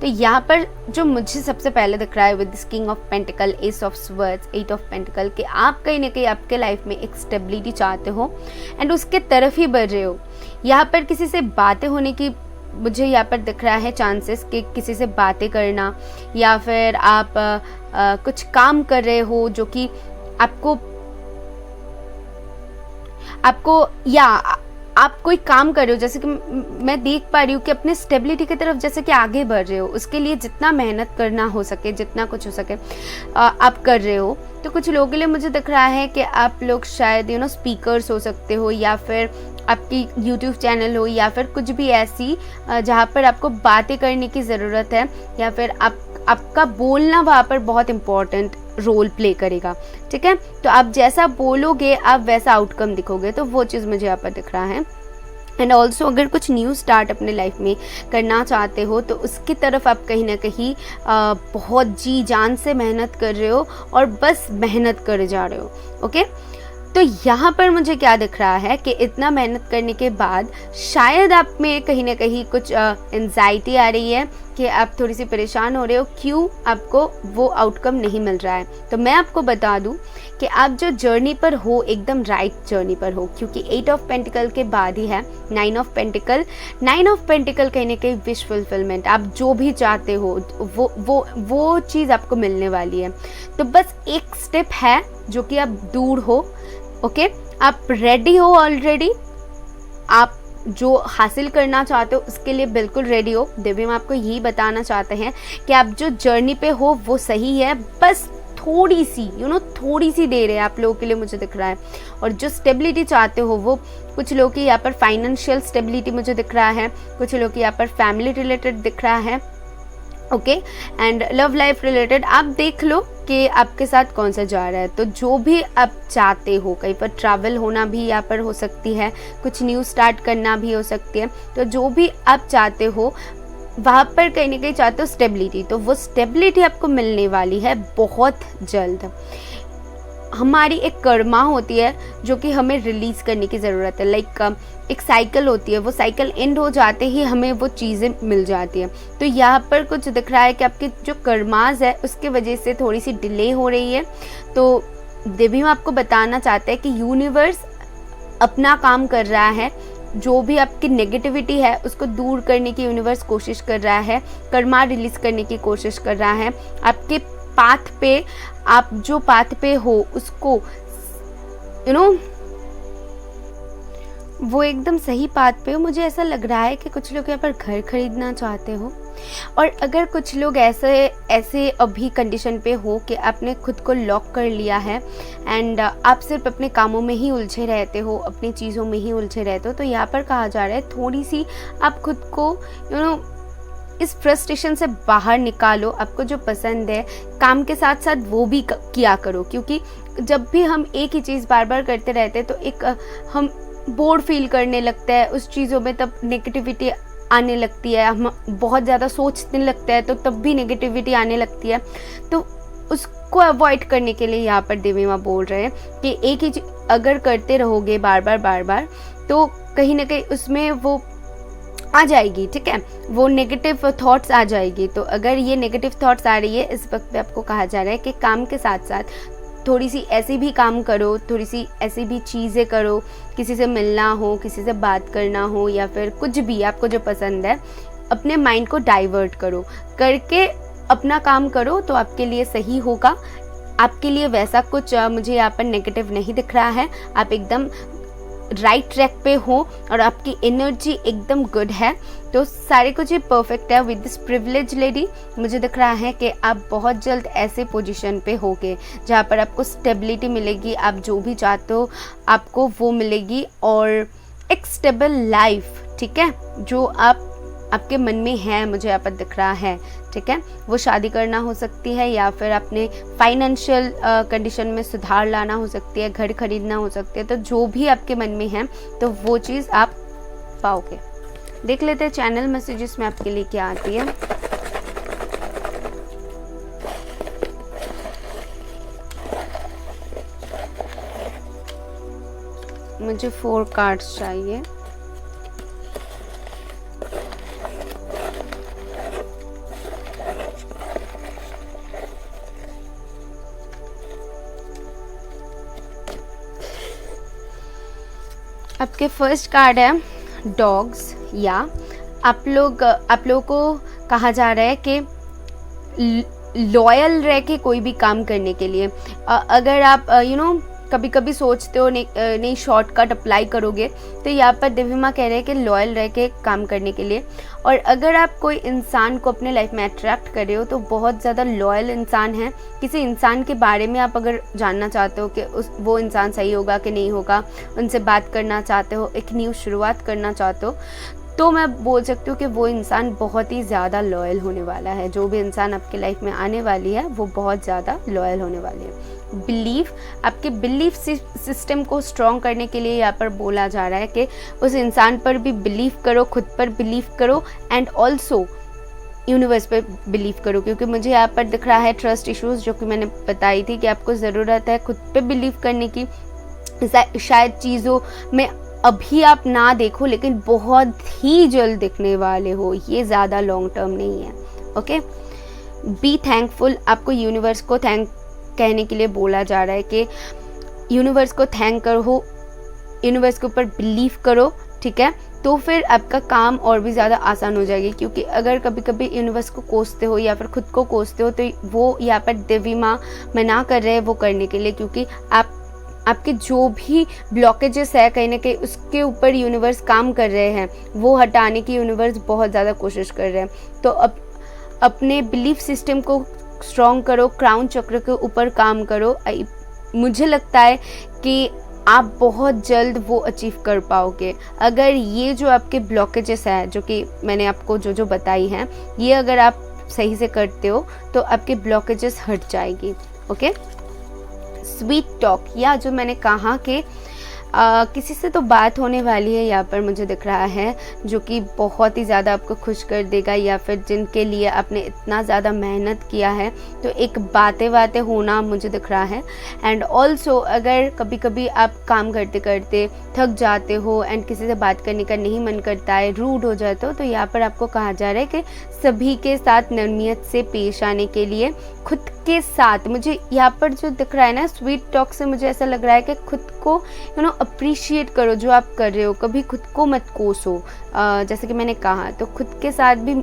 तो यहाँ पर जो मुझे सबसे पहले दिख रहा है with this king of pentacle, S of swords, 8 of pentacle, कि आप कहीं ना कहीं आपके लाइफ में एक स्टेबिलिटी चाहते हो एंड उसके तरफ ही बढ़ रहे हो। यहाँ पर किसी से बातें होने की मुझे यहाँ पर दिख रहा है चांसेस, कि किसी से बातें करना, या फिर आप कुछ काम कर रहे हो जो कि आपको या आप कोई काम कर रहे हो, जैसे कि मैं देख पा रही हूँ कि अपने स्टेबिलिटी की तरफ जैसे कि आगे बढ़ रहे हो, उसके लिए जितना मेहनत करना हो सके, जितना कुछ हो सके आप कर रहे हो। तो कुछ लोगों के लिए मुझे दिख रहा है कि आप लोग शायद स्पीकर्स हो सकते हो, या फिर आपकी यूट्यूब चैनल हो, या फिर कुछ भी ऐसी जहाँ पर आपको बातें करने की ज़रूरत है, या फिर आपका बोलना वहाँ पर बहुत इम्पॉर्टेंट रोल प्ले करेगा। ठीक है, तो आप जैसा बोलोगे आप वैसा आउटकम दिखोगे, तो वो चीज़ मुझे यहाँ पर दिख रहा है। एंड ऑल्सो अगर कुछ न्यू स्टार्ट अपने लाइफ में करना चाहते हो तो उसकी तरफ आप कहीं ना कहीं बहुत जी जान से मेहनत कर रहे हो और बस मेहनत करे जा रहे हो। ओके, तो यहाँ पर मुझे क्या दिख रहा है कि इतना मेहनत करने के बाद शायद आप में कहीं ना कहीं कुछ एंजाइटी आ रही है, कि आप थोड़ी सी परेशान हो रहे हो, क्यों आपको वो आउटकम नहीं मिल रहा है। तो मैं आपको बता दूं कि आप जो जर्नी पर हो एकदम राइट जर्नी पर हो, क्योंकि 8 ऑफ पेंटिकल के बाद ही है 9 ऑफ पेंटिकल। 9 ऑफ पेंटिकल कहीं ना कहीं विश फुलफिलमेंट, आप जो भी चाहते हो वो चीज़ आपको मिलने वाली है। तो बस एक स्टेप है जो कि आप दूर हो। ओके, आप रेडी हो ऑलरेडी, आप जो हासिल करना चाहते हो उसके लिए बिल्कुल रेडी हो। देवी मैं आपको यही बताना चाहते हैं कि आप जो जर्नी पे हो वो सही है, बस थोड़ी सी थोड़ी सी देर है आप लोगों के लिए मुझे दिख रहा है। और जो स्टेबिलिटी चाहते हो वो कुछ लोग की यहाँ पर फाइनेंशियल स्टेबिलिटी मुझे दिख रहा है, कुछ लोग की यहाँ पर फैमिली रिलेटेड दिख रहा है। Okay, and love life related आप देख लो कि आपके साथ कौन सा जा रहा है। तो जो भी आप चाहते हो, कहीं पर ट्रैवल होना भी यहाँ पर हो सकती है, कुछ न्यू स्टार्ट करना भी हो सकती है। तो जो भी आप चाहते हो वहाँ पर कहीं ना कहीं चाहते हो स्टेबिलिटी, तो वो स्टेबिलिटी आपको मिलने वाली है बहुत जल्द। हमारी एक कर्मा होती है जो कि हमें रिलीज़ करने की ज़रूरत है। लाइक एक साइकिल होती है, वो साइकिल एंड हो जाते ही हमें वो चीज़ें मिल जाती है। तो यहाँ पर कुछ दिख रहा है कि आपके जो कर्माज है उसके वजह से थोड़ी सी डिले हो रही है। तो देवी में आपको बताना चाहते हैं कि यूनिवर्स अपना काम कर रहा है, जो भी आपकी नेगेटिविटी है उसको दूर करने की यूनिवर्स कोशिश कर रहा है, कर्मा रिलीज़ करने की कोशिश कर रहा है। आपके पाथ पे, आप जो पाथ पे हो उसको वो एकदम सही पाथ पे हो। मुझे ऐसा लग रहा है कि कुछ लोग यहाँ पर घर खरीदना चाहते हो, और अगर कुछ लोग ऐसे अभी कंडीशन पे हो कि आपने खुद को लॉक कर लिया है एंड आप सिर्फ अपने कामों में ही उलझे रहते हो, अपनी चीज़ों में ही उलझे रहते हो, तो यहाँ पर कहा जा रहा है थोड़ी सी आप खुद को इस फ्रस्ट्रेशन से बाहर निकालो। आपको जो पसंद है काम के साथ साथ वो भी किया करो, क्योंकि जब भी हम एक ही चीज़ बार बार करते रहते हैं तो एक हम बोर फील करने लगता है उस चीज़ों में, तब नेगेटिविटी आने लगती है। हम बहुत ज़्यादा सोचने लगते हैं तो तब भी नेगेटिविटी आने लगती है। तो उसको अवॉइड करने के लिए यहाँ पर देवी माँ बोल रहे हैं कि एक ही चीज़ अगर करते रहोगे बार बार तो कहीं ना कहीं उसमें वो आ जाएगी। ठीक है, वो नेगेटिव थॉट्स आ जाएगी। तो अगर ये नेगेटिव थॉट्स आ रही है इस वक्त पे आपको कहा जा रहा है कि काम के साथ साथ थोड़ी सी ऐसी भी काम करो, थोड़ी सी ऐसी भी चीज़ें करो, किसी से मिलना हो, किसी से बात करना हो, या फिर कुछ भी आपको जो पसंद है अपने माइंड को डाइवर्ट करो, करके अपना काम करो तो आपके लिए सही होगा। आपके लिए वैसा कुछ मुझे यहाँ पर नेगेटिव नहीं दिख रहा है। आप एकदम राइट ट्रैक पे हो और आपकी एनर्जी एकदम गुड है, तो सारे कुछ ही परफेक्ट है। विद दिस प्रिविलेज लेडी मुझे दिख रहा है कि आप बहुत जल्द ऐसे पोजीशन पे होगे जहाँ पर आपको स्टेबिलिटी मिलेगी, आप जो भी चाहते हो आपको वो मिलेगी, और एक स्टेबल लाइफ, ठीक है, जो आपके मन में है मुझे यहाँ पर दिख रहा है, ठीक है। वो शादी करना हो सकती है या फिर अपने फाइनेंशियल कंडीशन में सुधार लाना हो सकती है, घर खरीदना हो सकती है, तो जो भी आपके मन में है तो वो चीज़ आप पाओगे। देख लेते हैं चैनल मैसेजेस में आपके लिए क्या आती है। मुझे 4 कार्ड्स चाहिए। आपके फर्स्ट कार्ड है डॉग्स, या आप लोगों को कहा जा रहा है कि लॉयल रह के कोई भी काम करने के लिए, अगर आप कभी कभी सोचते हो नहीं शॉर्टकट अप्लाई करोगे, तो यहाँ पर देवी माँ कह रहे हैं कि लॉयल रह के काम करने के लिए। और अगर आप कोई इंसान को अपने लाइफ में अट्रैक्ट कर रहे हो तो बहुत ज़्यादा लॉयल इंसान है। किसी इंसान के बारे में आप अगर जानना चाहते हो कि वो इंसान सही होगा कि नहीं होगा, उनसे बात करना चाहते हो, एक न्यू शुरुआत करना चाहते हो, तो मैं बोल सकती हूँ कि वो इंसान बहुत ही ज़्यादा लॉयल होने वाला है। जो भी इंसान आपके लाइफ में आने वाली है वो बहुत ज़्यादा लॉयल होने वाली है। बिलीव, आपके बिलीफ सिस्टम को स्ट्रॉन्ग करने के लिए यहाँ पर बोला जा रहा है कि उस इंसान पर भी बिलीव करो, खुद पर बिलीव करो, एंड ऑल्सो यूनिवर्स पर बिलीव करो, क्योंकि मुझे यहाँ पर दिख रहा है ट्रस्ट इश्यूज, जो कि मैंने बताई थी कि आपको ज़रूरत है खुद पे बिलीव करने की। शायद चीज़ों में अभी आप ना देखो लेकिन बहुत ही जल्द दिखने वाले हो, ये ज़्यादा लॉन्ग टर्म नहीं है। ओके, बी थैंकफुल, आपको यूनिवर्स को थैंक कहने के लिए बोला जा रहा है कि यूनिवर्स को थैंक करो, यूनिवर्स के ऊपर बिलीव करो, ठीक है, तो फिर आपका काम और भी ज़्यादा आसान हो जाएगी। क्योंकि अगर कभी कभी यूनिवर्स को कोसते हो या फिर खुद को कोसते हो तो वो यहाँ पर देवी माँ मना कर रहे हैं वो करने के लिए, क्योंकि आपके जो भी ब्लॉकेजेस है कहीं ना कहीं उसके ऊपर यूनिवर्स काम कर रहे हैं, वो हटाने की यूनिवर्स बहुत ज़्यादा कोशिश कर रहे हैं। तो अपने बिलीफ सिस्टम को स्ट्रॉन्ग करो, क्राउन चक्र के ऊपर काम करो। मुझे लगता है कि आप बहुत जल्द वो अचीव कर पाओगे। अगर ये जो आपके ब्लॉकेजेस हैं, जो कि मैंने आपको जो बताई हैं, ये अगर आप सही से करते हो तो आपके ब्लॉकेजेस हट जाएगी। ओके, स्वीट टॉक, या जो मैंने कहा कि किसी से तो बात होने वाली है यहाँ पर मुझे दिख रहा है, जो कि बहुत ही ज़्यादा आपको खुश कर देगा, या फिर जिनके लिए आपने इतना ज़्यादा मेहनत किया है, तो एक बातें होना मुझे दिख रहा है। एंड ऑल्सो अगर कभी कभी आप काम करते करते थक जाते हो एंड किसी से बात करने का नहीं मन करता है, रूड हो जाते हो, तो यहाँ पर आपको कहा जा रहा है कि सभी के साथ नरमियत से पेश आने के लिए, खुद के साथ, मुझे यहाँ पर जो दिख रहा है ना स्वीट टॉक से, मुझे ऐसा लग रहा है कि खुद को अप्रिशिएट करो जो आप कर रहे हो, कभी खुद को मत कोसो। जैसे कि मैंने कहा, तो खुद के साथ भी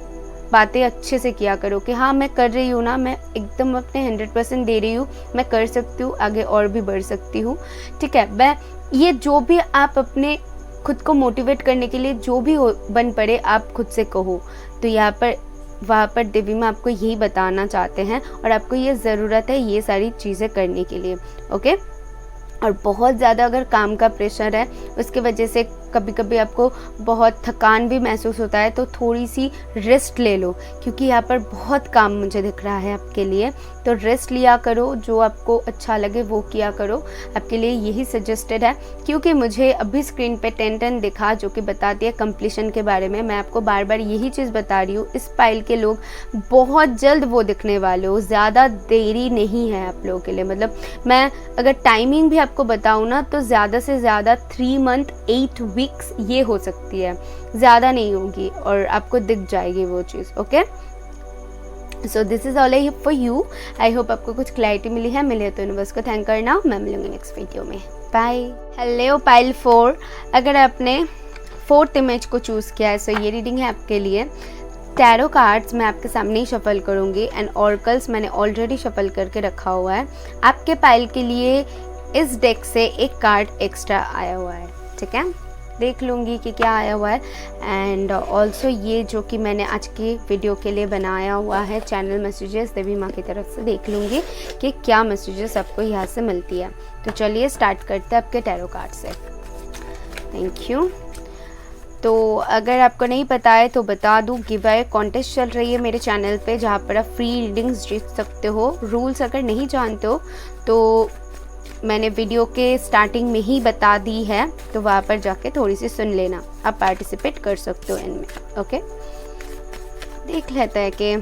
बातें अच्छे से किया करो कि हाँ मैं कर रही हूँ ना, मैं एकदम अपने 100% दे रही हूँ, मैं कर सकती हूँ, आगे और भी बढ़ सकती हूँ, ठीक है। मैं ये जो भी आप अपने खुद को मोटिवेट करने के लिए जो भी हो बन पड़े आप खुद से कहो, तो यहाँ पर वहाँ पर देवी माँ आपको यही बताना चाहते हैं और आपको ये ज़रूरत है ये सारी चीज़ें करने के लिए। ओके, और बहुत ज़्यादा अगर काम का प्रेशर है उसकी वजह से कभी कभी आपको बहुत थकान भी महसूस होता है, तो थोड़ी सी रेस्ट ले लो, क्योंकि यहाँ पर बहुत काम मुझे दिख रहा है आपके लिए। तो रेस्ट लिया करो, जो आपको अच्छा लगे वो किया करो, आपके लिए यही सजेस्टेड है। क्योंकि मुझे अभी स्क्रीन पे 10 दिखा जो कि बताती है कंप्लीशन के बारे में। मैं आपको बार बार यही चीज़ बता रही हूँ, इस पाइल के लोग बहुत जल्द वो दिखने वाले हो, ज़्यादा देरी नहीं है आप लोगों के लिए। मतलब मैं अगर टाइमिंग भी आपको बताऊँ ना, तो ज़्यादा से ज़्यादा 3 मंथ 8 वीक्स ये हो सकती है, ज़्यादा नहीं होगी, और आपको दिख जाएगी वो चीज़। Okay, so this is all I hope for you. I hope आपको कुछ क्लैरिटी मिली है। मिले तो यूनिवर्स को थैंक करना। मैं मिलूंगी नेक्स्ट वीडियो में। बाय। हेलो पाइल 4, अगर आपने 4th इमेज को चूज़ किया है, सो ये रीडिंग है आपके लिए। टैरो कार्ड्स मैं आपके सामने ही शफल करूँगी एंड ऑर्कल्स मैंने ऑलरेडी शफल करके रखा हुआ है। आपके पाइल के लिए इस डेक से एक कार्ड एक्स्ट्रा आया हुआ है, ठीक है, देख लूँगी कि क्या आया हुआ है। एंड ऑल्सो ये जो कि मैंने आज की वीडियो के लिए बनाया हुआ है चैनल मैसेजेस देवी माँ की तरफ से, देख लूँगी कि क्या मैसेजेस आपको यहाँ से मिलती है। तो चलिए स्टार्ट करते हैं आपके टैरो कार्ड से। Thank you. तो अगर आपको नहीं पता है तो बता दूँ, गिव अवे कॉन्टेस्ट चल रही है मेरे चैनल पे जहाँ पर आप फ्री रीडिंग्स जीत सकते हो। रूल्स अगर नहीं जानते हो तो मैंने वीडियो के स्टार्टिंग में ही बता दी है, तो वहाँ पर जाके थोड़ी सी सुन लेना, आप पार्टिसिपेट कर सकते हो इनमें। ओके, देख लेते हैं कि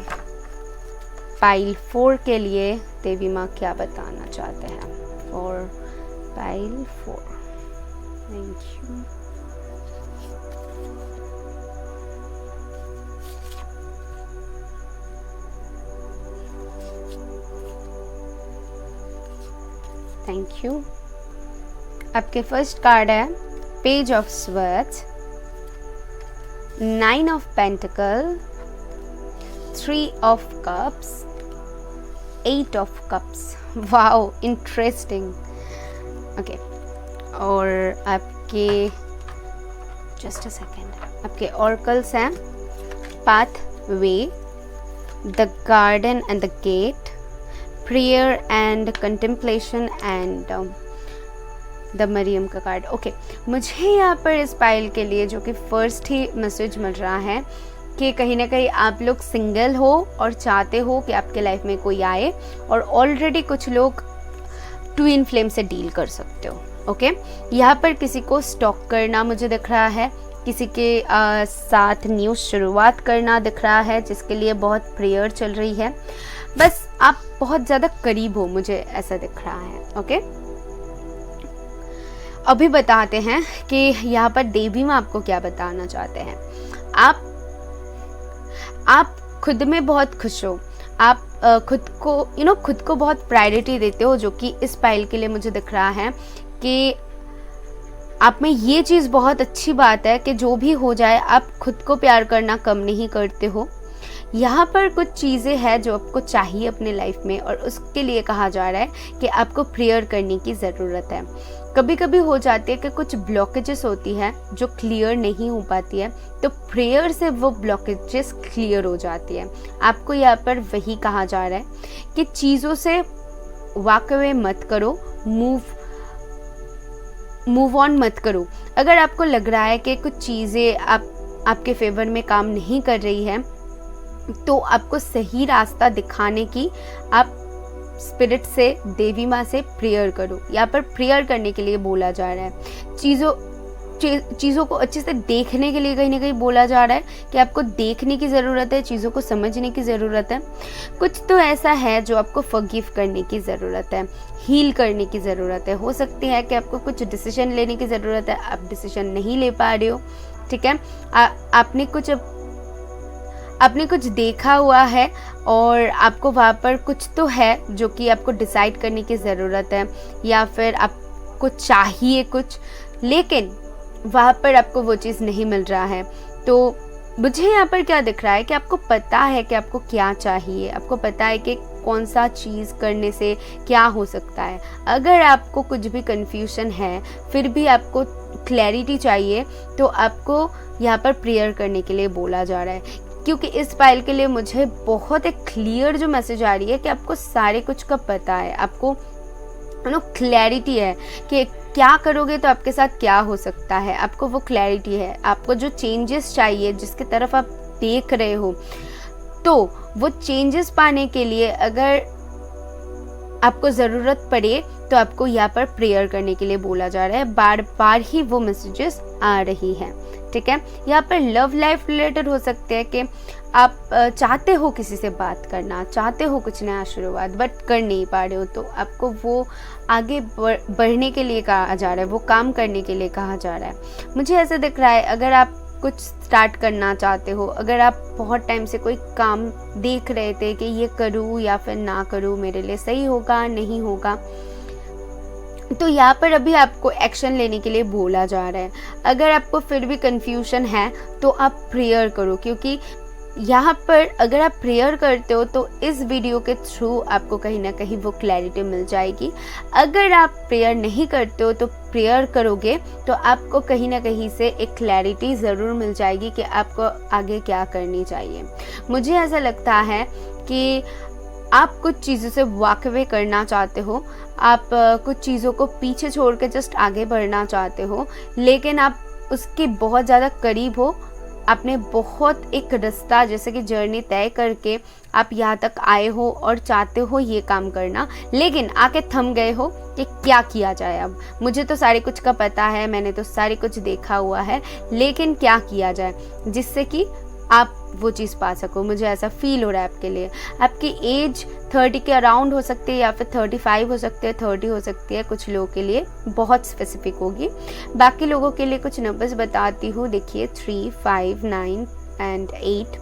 पाइल 4 के लिए देवी माँ क्या बताना चाहते हैं। और pile 4, thank you. Thank you. आपके फर्स्ट कार्ड है page of swords, 9 of pentacle, 3 of cups, 8 of cups. Wow, interesting. Okay, और आपके जस्ट अ सेकेंड, आपके ऑर्कल्स हैं path way, the garden and the gate, prayer and contemplation and the Mariam का card. Okay, मुझे यहाँ पर इस pile के लिए जो कि फर्स्ट ही मैसेज मिल रहा है कि कहीं ना कहीं आप लोग सिंगल हो और चाहते हो कि आपके लाइफ में कोई आए, और ऑलरेडी कुछ लोग ट्विन फ्लेम से डील कर सकते हो। ओके, यहाँ पर किसी को स्टॉक करना मुझे दिख रहा है, किसी के साथ न्यू शुरुआत करना दिख रहा है, जिसके लिए बहुत प्रेयर चल रही है। बस आप बहुत ज़्यादा करीब हो, मुझे ऐसा दिख रहा है। ओके, अभी बताते हैं कि यहाँ पर देवी माँ आपको क्या बताना चाहते हैं। आप खुद में बहुत खुश हो, आप खुद को खुद को बहुत प्रायोरिटी देते हो, जो कि इस पाइल के लिए मुझे दिख रहा है कि आप में ये चीज़ बहुत अच्छी बात है कि जो भी हो जाए आप खुद को प्यार करना कम नहीं करते हो। यहाँ पर कुछ चीज़ें हैं जो आपको चाहिए अपने लाइफ में, और उसके लिए कहा जा रहा है कि आपको प्रेयर करने की ज़रूरत है। कभी कभी हो जाती है कि कुछ ब्लॉकेजेस होती है जो क्लियर नहीं हो पाती है, तो प्रेयर से वो ब्लॉकेजेस क्लियर हो जाती है। आपको यहाँ पर वही कहा जा रहा है कि चीज़ों से वॉक अवे मत करो, मूव ऑन मत करो। अगर आपको लग रहा है कि कुछ चीज़ें आपके फेवर में काम नहीं कर रही है, तो आपको सही रास्ता दिखाने की आप स्पिरिट से, देवी माँ से प्रेयर करो। यहाँ पर प्रेयर करने के लिए बोला जा रहा है। चीज़ों को अच्छे से देखने के लिए कहीं ना कहीं बोला जा रहा है कि आपको देखने की ज़रूरत है, चीज़ों को समझने की ज़रूरत है। कुछ तो ऐसा है जो आपको फॉरगिव करने की ज़रूरत है, हील करने की ज़रूरत है। हो सकती है कि आपको कुछ डिसीजन लेने की ज़रूरत है, आप डिसीजन नहीं ले पा रहे हो, ठीक है। आपने कुछ देखा हुआ है और आपको वहाँ पर कुछ तो है जो कि आपको डिसाइड करने की ज़रूरत है, या फिर आपको चाहिए कुछ, लेकिन वहाँ पर आपको वो चीज़ नहीं मिल रहा है। तो मुझे यहाँ पर क्या दिख रहा है कि आपको पता है कि आपको क्या चाहिए, आपको पता है कि कौन सा चीज़ करने से क्या हो सकता है। अगर आपको कुछ भी कन्फ्यूजन है, फिर भी आपको क्लैरिटी चाहिए, तो आपको यहाँ पर प्रेयर करने के लिए बोला जा रहा है। क्योंकि इस फाइल के लिए मुझे बहुत एक क्लियर जो मैसेज आ रही है कि आपको सारे कुछ का पता है, आपको क्लैरिटी है कि क्या करोगे तो आपके साथ क्या हो सकता है, आपको वो क्लैरिटी है। आपको जो चेंजेस चाहिए, जिसकी तरफ आप देख रहे हो, तो वो चेंजेस पाने के लिए अगर आपको ज़रूरत पड़े तो आपको यहाँ पर प्रेयर करने के लिए बोला जा रहा है। बार बार ही वो मैसेजेस आ रही हैं, ठीक है। यहाँ पर लव लाइफ रिलेटेड हो सकते हैं कि आप चाहते हो किसी से बात करना, चाहते हो कुछ नया शुरुआत, बट कर नहीं पा रहे हो, तो आपको वो आगे बढ़ने के लिए कहा जा रहा है, वो काम करने के लिए कहा जा रहा है। मुझे ऐसा दिख रहा है अगर आप कुछ स्टार्ट करना चाहते हो, अगर आप बहुत टाइम से कोई काम देख रहे थे कि ये करूँ या फिर ना करूँ, मेरे लिए सही होगा नहीं होगा, तो यहाँ पर अभी आपको एक्शन लेने के लिए बोला जा रहा है। अगर आपको फिर भी कंफ्यूजन है तो आप प्रेयर करो, क्योंकि यहाँ पर अगर आप प्रेयर करते हो तो इस वीडियो के थ्रू आपको कहीं ना कहीं वो क्लैरिटी मिल जाएगी। अगर आप प्रेयर नहीं करते हो तो प्रेयर करोगे तो आपको कहीं ना कहीं से एक क्लैरिटी ज़रूर मिल जाएगी कि आपको आगे क्या करनी चाहिए। मुझे ऐसा लगता है कि आप कुछ चीज़ों से वॉक अवे करना चाहते हो, आप कुछ चीज़ों को पीछे छोड़ के जस्ट आगे बढ़ना चाहते हो, लेकिन आप उसके बहुत ज़्यादा करीब हो। आपने बहुत एक रास्ता जैसे कि जर्नी तय करके आप यहाँ तक आए हो और चाहते हो ये काम करना, लेकिन आके थम गए हो कि क्या किया जाए। अब मुझे तो सारी कुछ का पता है, मैंने तो सारी कुछ देखा हुआ है, लेकिन क्या किया जाए जिससे कि आप वो चीज़ पा सको। मुझे ऐसा फील हो रहा है आपके लिए। आपकी एज 30 के अराउंड हो सकती है या फिर 35 हो सकती है, 30 हो सकती है, कुछ लोगों के लिए बहुत स्पेसिफिक होगी। बाकी लोगों के लिए कुछ नंबर्स बताती हूँ। देखिए 3, 5, 9 एंड 8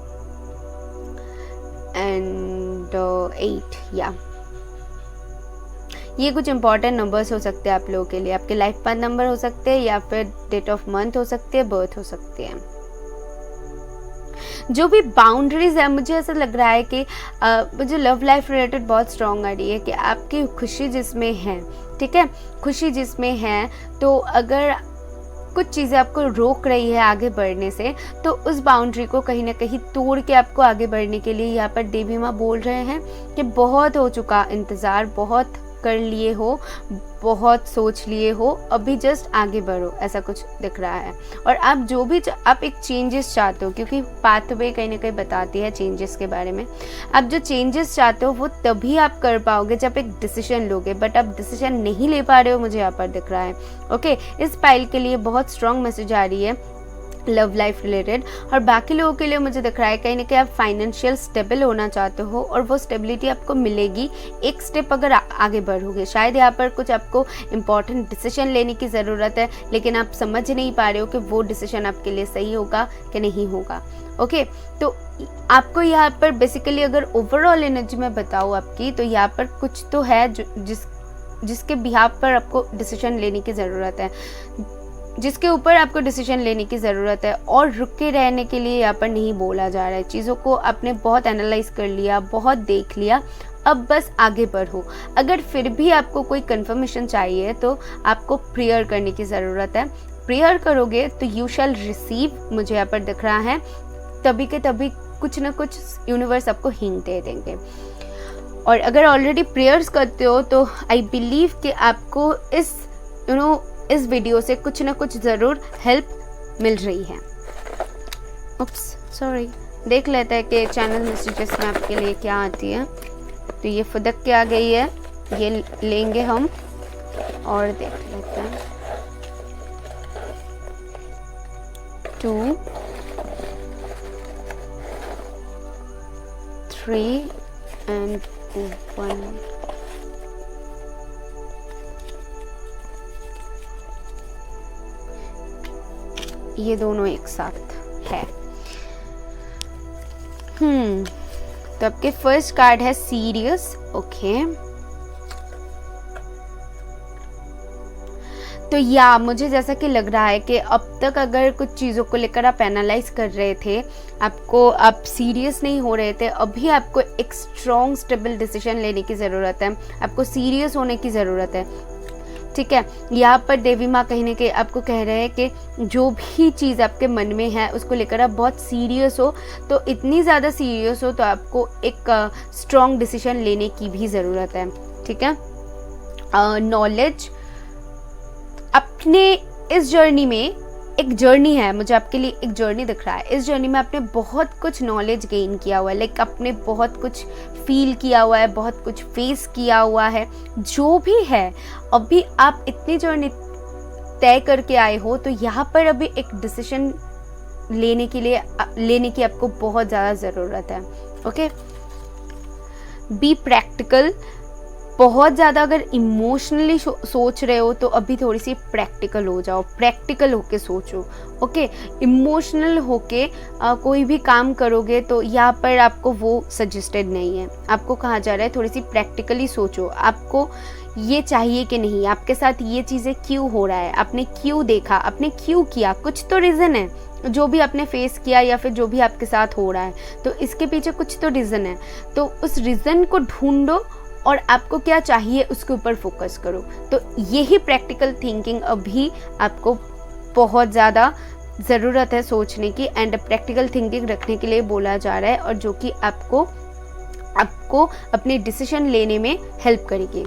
एंड 8 या ये कुछ इंपॉर्टेंट नंबर्स हो सकते हैं आप लोगों के लिए। आपके लाइफ पाथ नंबर हो सकते हैं या फिर डेट ऑफ मंथ हो सकती है, बर्थ हो सकती है। जो भी बाउंड्रीज है, मुझे ऐसा लग रहा है कि मुझे लव लाइफ रिलेटेड बहुत स्ट्रॉन्ग आ रही है कि आपकी खुशी जिसमें है, ठीक है, खुशी जिसमें है, तो अगर कुछ चीज़ें आपको रोक रही है आगे बढ़ने से, तो उस बाउंड्री को कहीं ना कहीं तोड़ के आपको आगे बढ़ने के लिए यहाँ पर देवी माँ बोल रहे हैं कि बहुत हो चुका इंतज़ार, बहुत कर लिए हो, बहुत सोच लिए हो, अभी जस्ट आगे बढ़ो, ऐसा कुछ दिख रहा है। और आप जो भी आप एक चेंजेस चाहते हो, क्योंकि पाथवे कहीं ना कहीं बताती है चेंजेस के बारे में। आप जो चेंजेस चाहते हो वो तभी आप कर पाओगे जब एक डिसीजन लोगे, बट आप डिसीजन नहीं ले पा रहे हो, मुझे यहाँ पर दिख रहा है। ओके, इस फाइल के लिए बहुत स्ट्रॉन्ग मैसेज आ रही है लव लाइफ रिलेटेड। और बाकी लोगों के लिए मुझे दिख रहा है कहीं ना कहीं आप फाइनेंशियल स्टेबल होना चाहते हो और वो स्टेबिलिटी आपको मिलेगी एक स्टेप अगर आगे बढ़ोगे। शायद यहाँ पर कुछ आपको इम्पॉर्टेंट डिसीजन लेने की ज़रूरत है, लेकिन आप समझ नहीं पा रहे हो कि वो डिसीजन आपके लिए सही होगा कि नहीं होगा। ओके, तो आपको यहाँ पर बेसिकली अगर ओवरऑल एनर्जी में बताऊँ आपकी, तो यहाँ पर कुछ तो है जिसके बिहाफ पर आपको डिसीजन लेने की ज़रूरत है, जिसके ऊपर आपको डिसीजन लेने की ज़रूरत है। और रुके रहने के लिए यहाँ पर नहीं बोला जा रहा है। चीज़ों को आपने बहुत एनालाइज कर लिया, बहुत देख लिया, अब बस आगे बढ़ो। अगर फिर भी आपको कोई कंफर्मेशन चाहिए तो आपको प्रेयर करने की ज़रूरत है। प्रेयर करोगे तो यू शैल रिसीव, मुझे यहाँ पर दिख रहा है। तभी के तभी कुछ ना कुछ यूनिवर्स आपको हिंट दे देंगे। और अगर ऑलरेडी प्रेयर्स करते हो तो आई बिलीव कि आपको इस वीडियो से कुछ ना कुछ ज़रूर हेल्प मिल रही है। उप्स, सॉरी। देख लेते हैं कि चैनल मैसेजेस में आपके लिए क्या आती है। तो ये फुदक के आ गई है, ये लेंगे हम और देख लेते हैं। 2, 3 एंड 1। ये दोनों एक साथ है। तो आपके फर्स्ट कार्ड है सीरियस। ओके, तो या मुझे जैसा कि लग रहा है कि अब तक अगर कुछ चीज़ों को लेकर आप एनालाइज कर रहे थे, आप सीरियस नहीं हो रहे थे, अभी आपको एक स्ट्रॉन्ग स्टेबल डिसीजन लेने की ज़रूरत है। आपको सीरियस होने की ज़रूरत है, ठीक है। यहाँ पर देवी माँ कहीं ना कहीं आपको कह रहे हैं कि जो भी चीज़ आपके मन में है उसको लेकर आप बहुत सीरियस हो, तो इतनी ज़्यादा सीरियस हो तो आपको एक स्ट्रॉन्ग डिसीजन लेने की भी ज़रूरत है, ठीक है। नॉलेज अपने इस जर्नी में, एक जर्नी है, मुझे आपके लिए एक जर्नी दिख रहा है। इस जर्नी में आपने बहुत कुछ नॉलेज गेन किया हुआ है, लाइक आपने बहुत कुछ फील किया हुआ है, बहुत कुछ फेस किया हुआ है। जो भी है, अभी आप इतनी जर्नी तय करके आए हो, तो यहाँ पर अभी एक डिसीजन लेने की आपको बहुत ज़्यादा ज़रूरत है। Okay, be practical. बहुत ज़्यादा अगर इमोशनली सोच रहे हो तो अभी थोड़ी सी प्रैक्टिकल हो जाओ, प्रैक्टिकल होके सोचो। ओके, इमोशनल होके कोई भी काम करोगे तो यहाँ पर आपको वो सजेस्टेड नहीं है। आपको कहा जा रहा है थोड़ी सी प्रैक्टिकली सोचो। आपको ये चाहिए कि नहीं, आपके साथ ये चीज़ें क्यों हो रहा है, आपने क्यों देखा, आपने क्यों किया, कुछ तो रीज़न है जो भी आपने फेस किया या फिर जो भी आपके साथ हो रहा है, तो इसके पीछे कुछ तो रीज़न है। तो उस रीज़न को ढूंढो और आपको क्या चाहिए उसके ऊपर फोकस करो। तो यही प्रैक्टिकल थिंकिंग अभी आपको बहुत ज़्यादा ज़रूरत है सोचने की, एंड प्रैक्टिकल थिंकिंग रखने के लिए बोला जा रहा है, और जो कि आपको अपने डिसीजन लेने में हेल्प करेगी।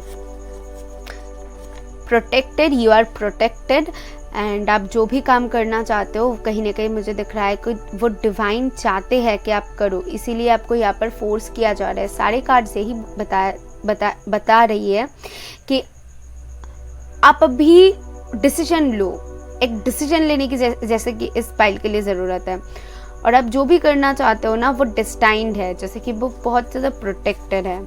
Protected, you are protected, and आप जो भी काम करना चाहते हो कहीं ना कहीं मुझे दिख रहा है कि वो डिवाइन चाहते हैं कि आप करो, इसीलिए आपको यहाँ पर फोर्स किया जा रहा है। सारे कार्ड यही बता रही है कि आप अभी डिसीजन लो, एक डिसीजन लेने की जैसे कि इस पाइल के लिए ज़रूरत है, और आप जो भी करना चाहते हो ना वो डिस्टाइंड है, जैसे कि वो बहुत ज़्यादा प्रोटेक्टेड है।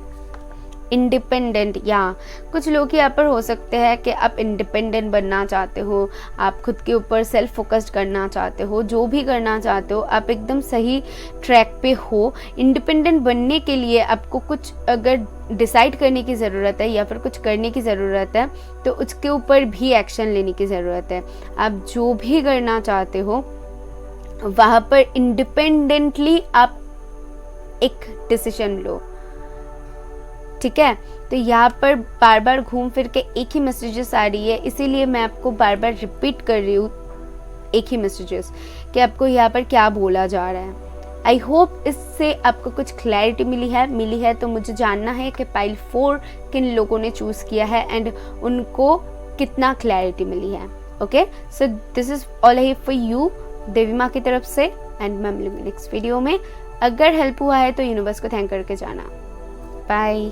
इंडिपेंडेंट, या कुछ लोग यहाँ पर हो सकते हैं कि आप इंडिपेंडेंट बनना चाहते हो, आप खुद के ऊपर सेल्फ फोकस्ड करना चाहते हो, जो भी करना चाहते हो आप एकदम सही ट्रैक पे हो। इंडिपेंडेंट बनने के लिए आपको कुछ अगर डिसाइड करने की ज़रूरत है या फिर कुछ करने की ज़रूरत है तो उसके ऊपर भी एक्शन लेने की ज़रूरत है। आप जो भी करना चाहते हो वहाँ पर इंडिपेंडेंटली आप एक डिसीजन लो, ठीक है। तो यहाँ पर बार बार घूम फिर के एक ही मैसेजेस आ रही है, इसीलिए मैं आपको बार बार रिपीट कर रही हूँ एक ही मैसेजेस कि आपको यहाँ पर क्या बोला जा रहा है। आई होप इससे आपको कुछ क्लैरिटी मिली है तो मुझे जानना है कि पाइल 4 किन लोगों ने चूज़ किया है एंड उनको कितना क्लैरिटी मिली है। Okay, so this is all I for you देवी माँ की तरफ से, एंड मैं मिलूंगी नेक्स्ट वीडियो में। अगर हेल्प हुआ है तो यूनिवर्स को थैंक करके जाना। बाय।